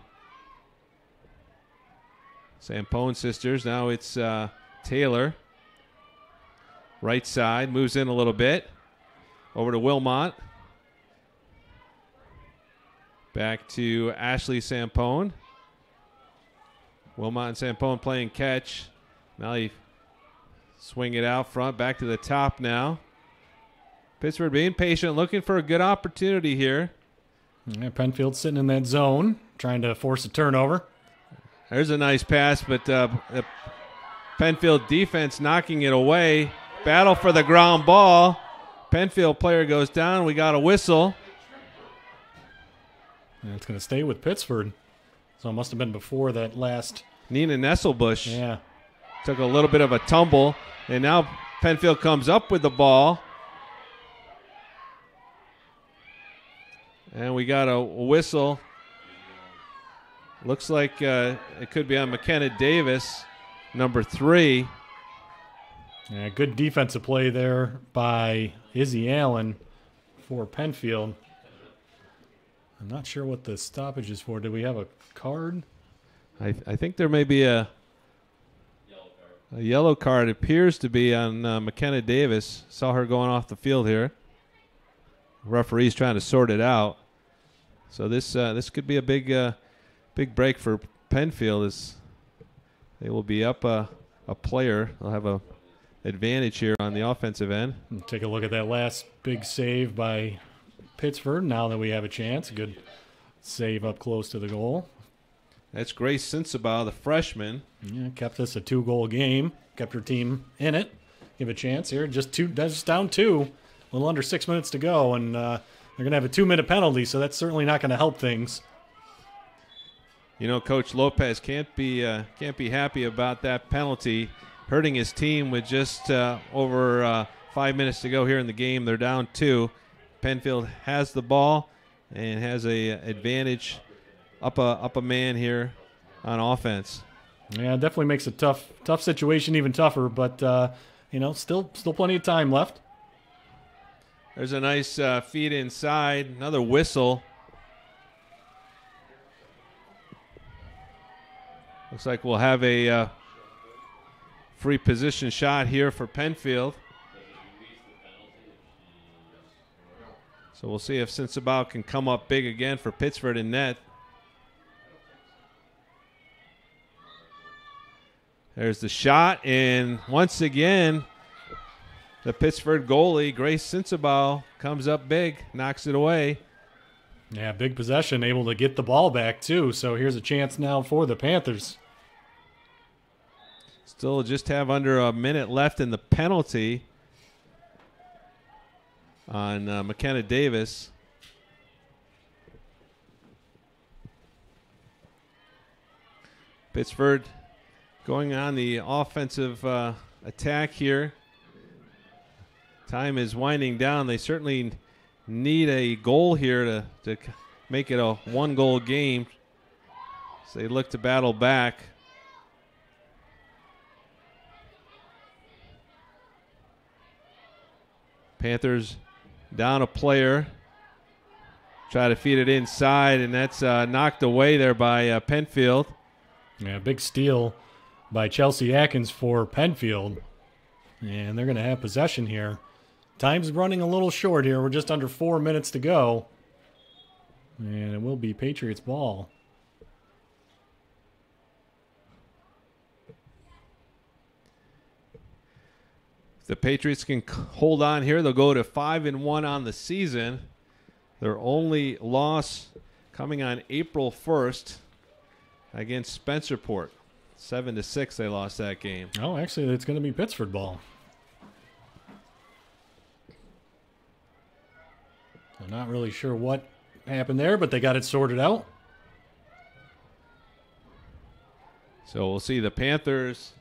[SPEAKER 2] Sampone sisters. Now it's Taylor. Right side, moves in a little bit. Over to Wilmot. Back to Ashley Sampone. Wilmot and Sampone playing catch. Now they swing it out front, back to the top now. Pittsburgh being patient, looking for a good opportunity here.
[SPEAKER 3] Yeah, Penfield sitting in that zone, trying to force a turnover.
[SPEAKER 2] There's a nice pass, but the Penfield defense knocking it away. Battle for the ground ball. Penfield player goes down. We got a whistle.
[SPEAKER 3] And it's going to stay with Pittsford. So it must have been before that last.
[SPEAKER 2] Nina Nesselbush
[SPEAKER 3] Yeah.
[SPEAKER 2] took a little bit of a tumble, and now Penfield comes up with the ball. And we got a whistle. Looks like it could be on McKenna Davis, number 3.
[SPEAKER 3] Yeah, good defensive play there by Izzy Allen for Penfield. I'm not sure what the stoppage is for. Do we have a card?
[SPEAKER 2] I think there may be a yellow card. It appears to be on McKenna Davis. Saw her going off the field here. Referee's trying to sort it out. So this could be a big break for Penfield, as they will be up a player. They'll have a advantage here on the offensive end.
[SPEAKER 3] Take a look at that last big save by Pittsford. Now that we have a chance, good save up close to the goal.
[SPEAKER 2] That's Grace Sensabaugh, the freshman.
[SPEAKER 3] Yeah, kept this a 2-goal game. Kept her team in it. Give a chance here. Just down 2. A little under 6 minutes to go, and they're going to have a 2-minute penalty, so that's certainly not going to help things.
[SPEAKER 2] You know, Coach Lopez can't be happy about that penalty, hurting his team with just over 5 minutes to go here in the game. They're down 2. Penfield has the ball and has a advantage up a man here on offense.
[SPEAKER 3] Yeah, it definitely makes a tough situation even tougher, but still plenty of time left.
[SPEAKER 2] There's a nice feed inside, another whistle. Looks like we'll have a free position shot here for Penfield. So we'll see if Sensabaugh can come up big again for Pittsford in net. There's the shot, and once again, the Pittsford goalie, Grace Sensabaugh, comes up big, knocks it away.
[SPEAKER 3] Yeah, big possession, able to get the ball back too. So here's a chance now for the Panthers.
[SPEAKER 2] Still just have under a minute left in the penalty on McKenna Davis. Pittsford going on the offensive attack here. Time is winding down. They certainly need a goal here to make it a 1-goal game. So they look to battle back. Panthers down a player. Try to feed it inside, and that's knocked away there by Penfield.
[SPEAKER 3] Yeah, big steal by Chelsea Atkins for Penfield. And they're going to have possession here. Time's running a little short here. We're just under 4 minutes to go. And it will be Patriots ball.
[SPEAKER 2] If the Patriots can hold on here, they'll go to 5-1 on the season. Their only loss coming on April 1st against Spencerport. 7-6 they lost that game.
[SPEAKER 3] Oh, actually, it's going to be Pittsford ball. I'm not really sure what happened there, but they got it sorted out.
[SPEAKER 2] So we'll see the Panthers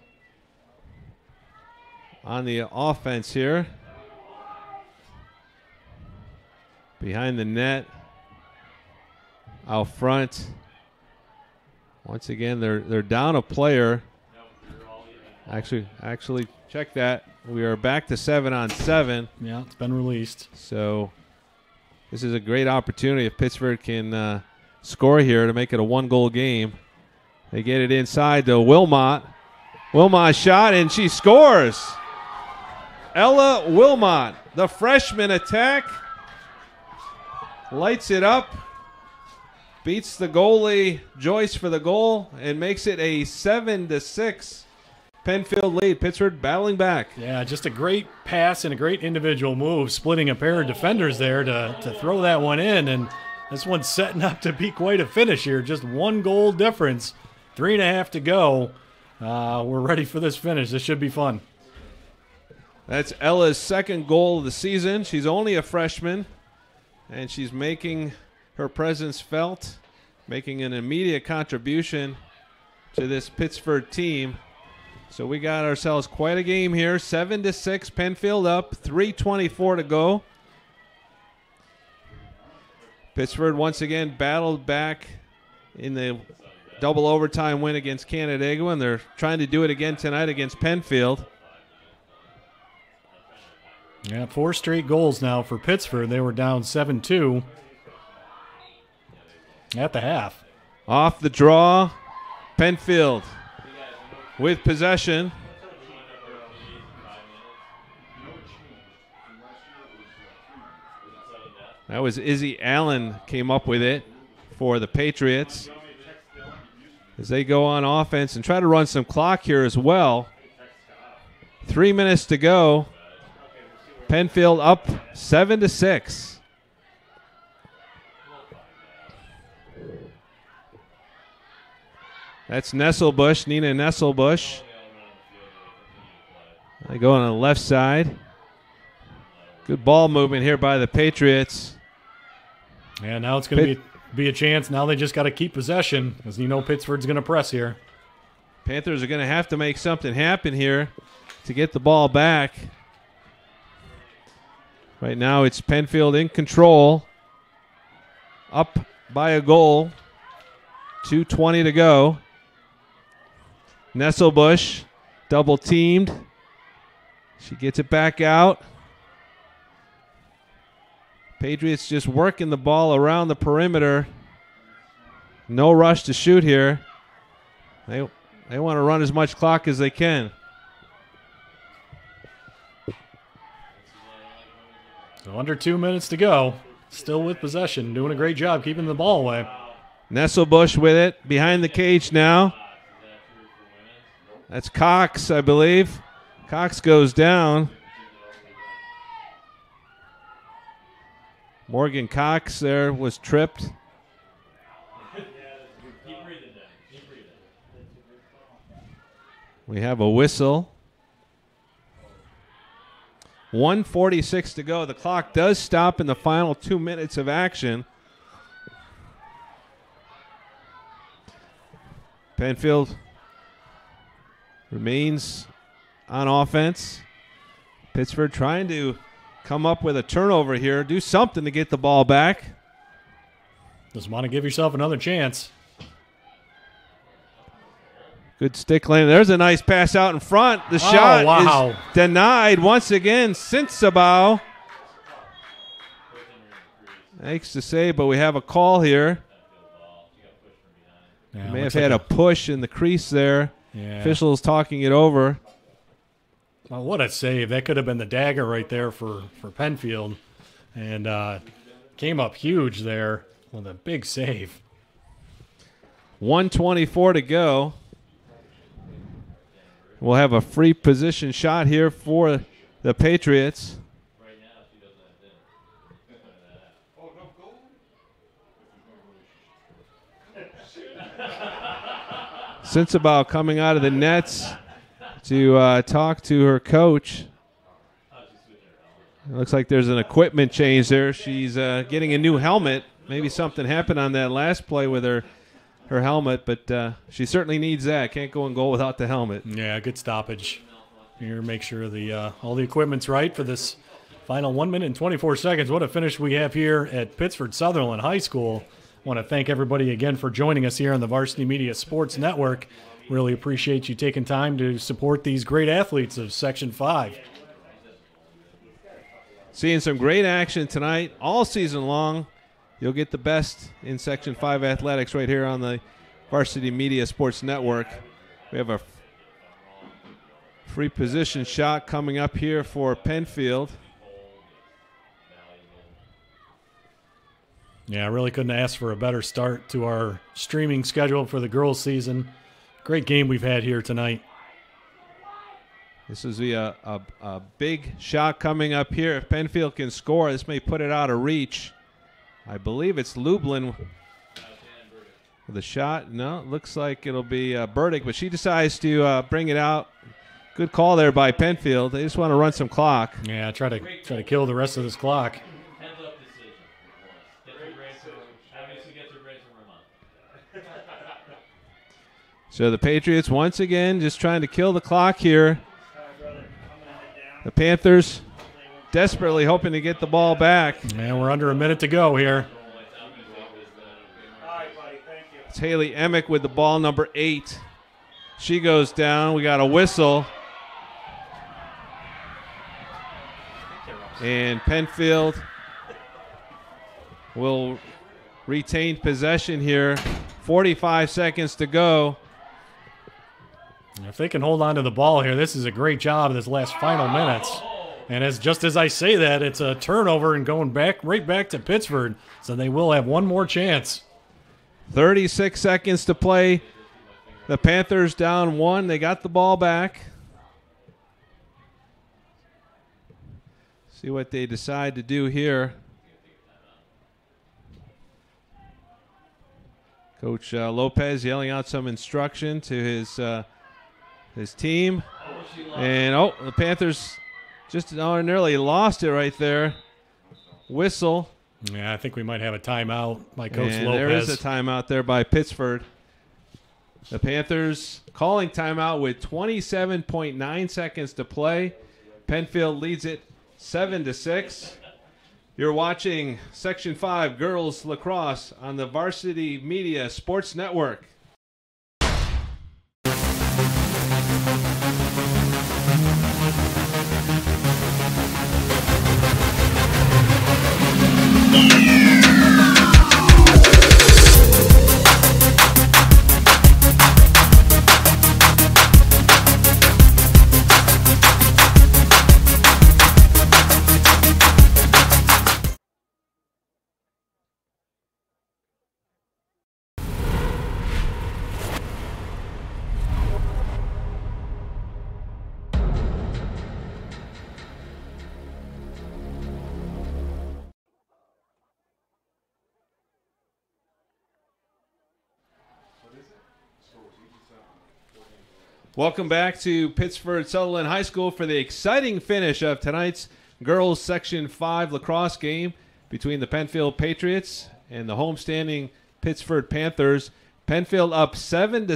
[SPEAKER 2] on the offense here. Behind the net. Out front. Once again, they're down a player. Actually, check that. We are back to 7-on-7.
[SPEAKER 3] Yeah, it's been released.
[SPEAKER 2] So this is a great opportunity if Pittsburgh can score here to make it a 1-goal game. They get it inside to Wilmot. Wilmot shot, and she scores. Ella Wilmot, the freshman attack, lights it up, beats the goalie Joyce for the goal, and makes it a 7-6 Penfield lead. Pittsburgh battling back.
[SPEAKER 3] Yeah, just a great pass and a great individual move, splitting a pair of defenders there to throw that one in. And this one's setting up to be quite a finish here. Just 1 goal difference, 3.5 to go. We're ready for this finish. This should be fun.
[SPEAKER 2] That's Ella's second goal of the season. She's only a freshman, and she's making her presence felt, making an immediate contribution to this Pittsford team. So we got ourselves quite a game here. 7-6, Penfield up, 3:24 to go. Pittsford once again battled back in the double overtime win against Canandaigua, and they're trying to do it again tonight against Penfield.
[SPEAKER 3] Yeah, 4 straight goals now for Pittsford. They were down 7-2 at the half.
[SPEAKER 2] Off the draw, Penfield with possession. That was Izzy Allen came up with it for the Patriots as they go on offense and try to run some clock here as well. 3 minutes to go. Penfield up 7-6. That's Nesselbush, Nina Nesselbush. They go on the left side. Good ball movement here by the Patriots.
[SPEAKER 3] Yeah, now it's going to be a chance. Now they just got to keep possession, as you know Pittsford's going to press here.
[SPEAKER 2] Panthers are going to have to make something happen here to get the ball back. Right now it's Penfield in control. Up by a goal. 2:20 to go. Nesselbush double teamed. She gets it back out. Patriots just working the ball around the perimeter. No rush to shoot here. They want to run as much clock as they can.
[SPEAKER 3] So under 2 minutes to go. Still with possession. Doing a great job keeping the ball away.
[SPEAKER 2] Nesselbush with it. Behind the cage now. That's Cox, I believe. Cox goes down. Morgan Cox there was tripped. We have a whistle. 1:46 to go. The clock does stop in the final 2 minutes of action. Penfield remains on offense. Pittsford trying to come up with a turnover here. Do something to get the ball back.
[SPEAKER 3] Just want to give yourself another chance.
[SPEAKER 2] Good stick lane. There's a nice pass out in front. The shot is denied once again. Sinsabau makes the save, but we have a call here.
[SPEAKER 3] Yeah,
[SPEAKER 2] may have had a push in the crease there.
[SPEAKER 3] Yeah.
[SPEAKER 2] Officials talking it over.
[SPEAKER 3] Well, what a save. That could have been the dagger right there for Penfield. And came up huge there with a big save.
[SPEAKER 2] 1:24 to go. We'll have a free position shot here for the Patriots. Sinsabau coming out of the nets to talk to her coach. It looks like there's an equipment change there. She's getting a new helmet. Maybe something happened on that last play with her helmet, but she certainly needs that. Can't go in goal without the helmet.
[SPEAKER 3] Yeah, good stoppage. Here, make sure the all the equipment's right for this final 1 minute and 24 seconds. What a finish we have here at Pittsford Sutherland High School. I want to thank everybody again for joining us here on the Varsity Media Sports Network. Really appreciate you taking time to support these great athletes of Section 5.
[SPEAKER 2] Seeing some great action tonight all season long. You'll get the best in Section 5 athletics right here on the Varsity Media Sports Network. We have a free position shot coming up here for Penfield.
[SPEAKER 3] Yeah, I really couldn't ask for a better start to our streaming schedule for the girls' season. Great game we've had here tonight.
[SPEAKER 2] This is a big shot coming up here. If Penfield can score, this may put it out of reach. I believe it's Lublin with a shot. No, it looks like it'll be Burdick, but she decides to bring it out. Good call there by Penfield. They just want to run some clock.
[SPEAKER 3] Yeah, try to kill the rest of this clock.
[SPEAKER 2] So the Patriots once again just trying to kill the clock here. The Panthers desperately hoping to get the ball back.
[SPEAKER 3] And we're under a minute to go here.
[SPEAKER 2] It's Haley Emick with the ball, number 8. She goes down. We got a whistle. And Penfield will retain possession here. 45 seconds to go.
[SPEAKER 3] If they can hold on to the ball here, this is a great job this last final minutes. And just as I say that, it's a turnover and going right back to Pittsford. So they will have one more chance.
[SPEAKER 2] 36 seconds to play. The Panthers down 1. They got the ball back. See what they decide to do here. Coach Lopez yelling out some instruction to his team. And, the Panthers just nearly lost it right there. Whistle.
[SPEAKER 3] Yeah, I think we might have a timeout by Coach Lopez.
[SPEAKER 2] There is a timeout there by Pittsford. The Panthers calling timeout with 27.9 seconds to play. Penfield leads it 7-6. You're watching Section 5 Girls Lacrosse on the Varsity Media Sports Network. Welcome back to Pittsford Sutherland High School for the exciting finish of tonight's girls Section 5 lacrosse game between the Penfield Patriots and the homestanding Pittsford Panthers. Penfield up 7-6,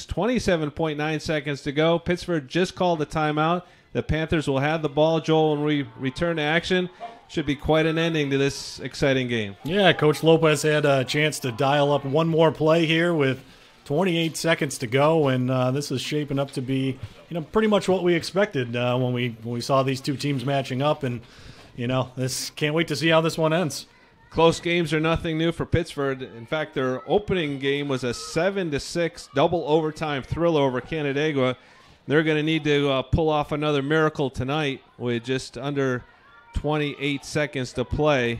[SPEAKER 2] 27.9 seconds to go. Pittsford just called a timeout. The Panthers will have the ball, Joel, when we return to action. Should be quite an ending to this exciting game.
[SPEAKER 3] Yeah, Coach Lopez had a chance to dial up one more play here with 28 seconds to go, and this is shaping up to be, pretty much what we expected when we saw these two teams matching up, and this can't wait to see how this one ends.
[SPEAKER 2] Close games are nothing new for Pittsford. In fact, their opening game was a 7-6 double overtime thriller over Canandaigua. They're going to need to pull off another miracle tonight with just under 28 seconds to play.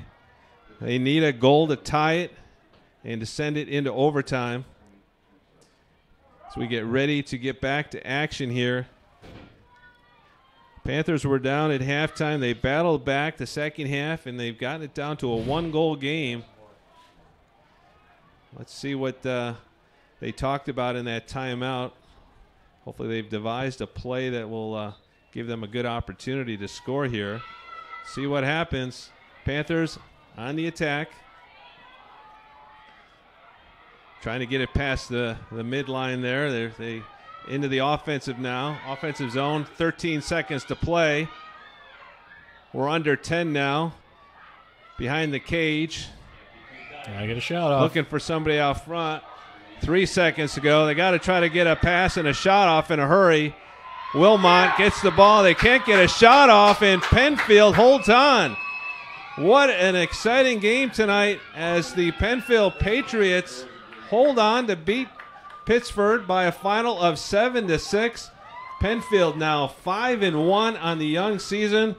[SPEAKER 2] They need a goal to tie it and to send it into overtime. So we get ready to get back to action here. Panthers were down at halftime. They battled back the second half, and they've gotten it down to a one-goal game. Let's see what they talked about in that timeout. Hopefully they've devised a play that will give them a good opportunity to score here. See what happens. Panthers on the attack. Trying to get it past the midline there. They into the offensive now. Offensive zone, 13 seconds to play. We're under 10 now. Behind the cage.
[SPEAKER 3] I get a shot off.
[SPEAKER 2] Looking for somebody out front. 3 seconds to go. They got to try to get a pass and a shot off in a hurry. Wilmot gets the ball. They can't get a shot off, and Penfield holds on. What an exciting game tonight as the Penfield Patriots hold on to beat Pittsford by a final of 7-6. Penfield now 5-1 on the young season.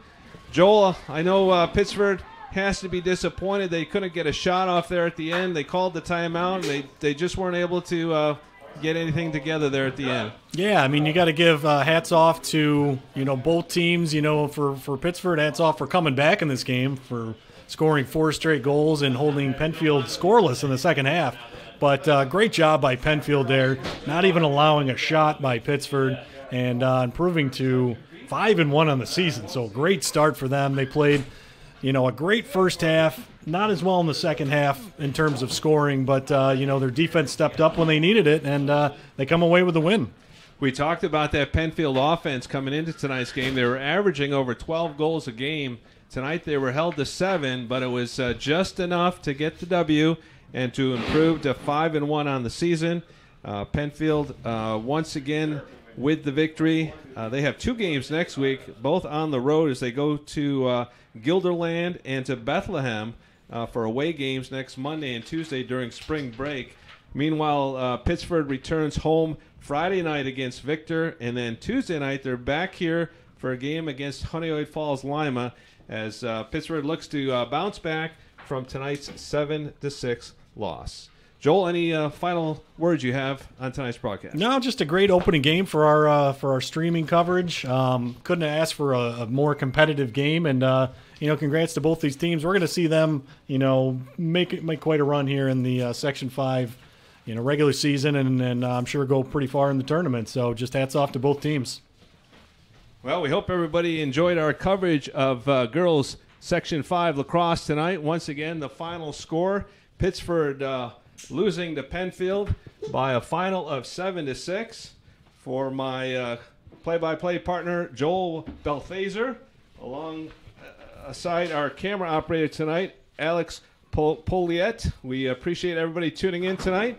[SPEAKER 2] Joel, I know Pittsford has to be disappointed they couldn't get a shot off there at the end. They called the timeout, and they just weren't able to get anything together there at the end.
[SPEAKER 3] Yeah, I mean, you got to give hats off to both teams. For Pittsford, hats off for coming back in this game, for scoring 4 straight goals and holding Penfield scoreless in the second half. But great job by Penfield there, not even allowing a shot by Pittsford, and improving to 5-1 on the season. So great start for them. They played, a great first half, not as well in the second half in terms of scoring, but their defense stepped up when they needed it, and they come away with the win.
[SPEAKER 2] We talked about that Penfield offense coming into tonight's game. They were averaging over 12 goals a game. Tonight they were held to 7, but it was just enough to get the W and to improve to 5-1 on the season. Penfield once again with the victory. They have 2 games next week, both on the road as they go to Guilderland and to Bethlehem for away games next Monday and Tuesday during spring break. Meanwhile, Pittsford returns home Friday night against Victor, and then Tuesday night they're back here for a game against Honeoye Falls Lima as Pittsford looks to bounce back from tonight's 7-6 loss. Joel, any final words you have on tonight's broadcast?
[SPEAKER 3] No, just a great opening game for our streaming coverage. Couldn't have asked for a more competitive game, and congrats to both these teams. We're going to see them, make quite a run here in the Section 5, regular season, and I'm sure go pretty far in the tournament. So just hats off to both teams.
[SPEAKER 2] Well, we hope everybody enjoyed our coverage of girls Section 5 lacrosse tonight. Once again, the final score: Pittsford losing to Penfield by a final of 7-6. For my play-by-play partner, Joel Belfazer, alongside our camera operator tonight, Alex Poliette. We appreciate everybody tuning in tonight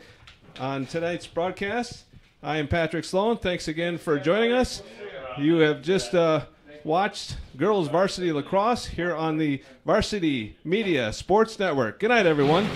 [SPEAKER 2] on tonight's broadcast. I am Patrick Sloan. Thanks again for joining us. You have just watched girls varsity lacrosse here on the Varsity Media Sports Network. Good night, everyone.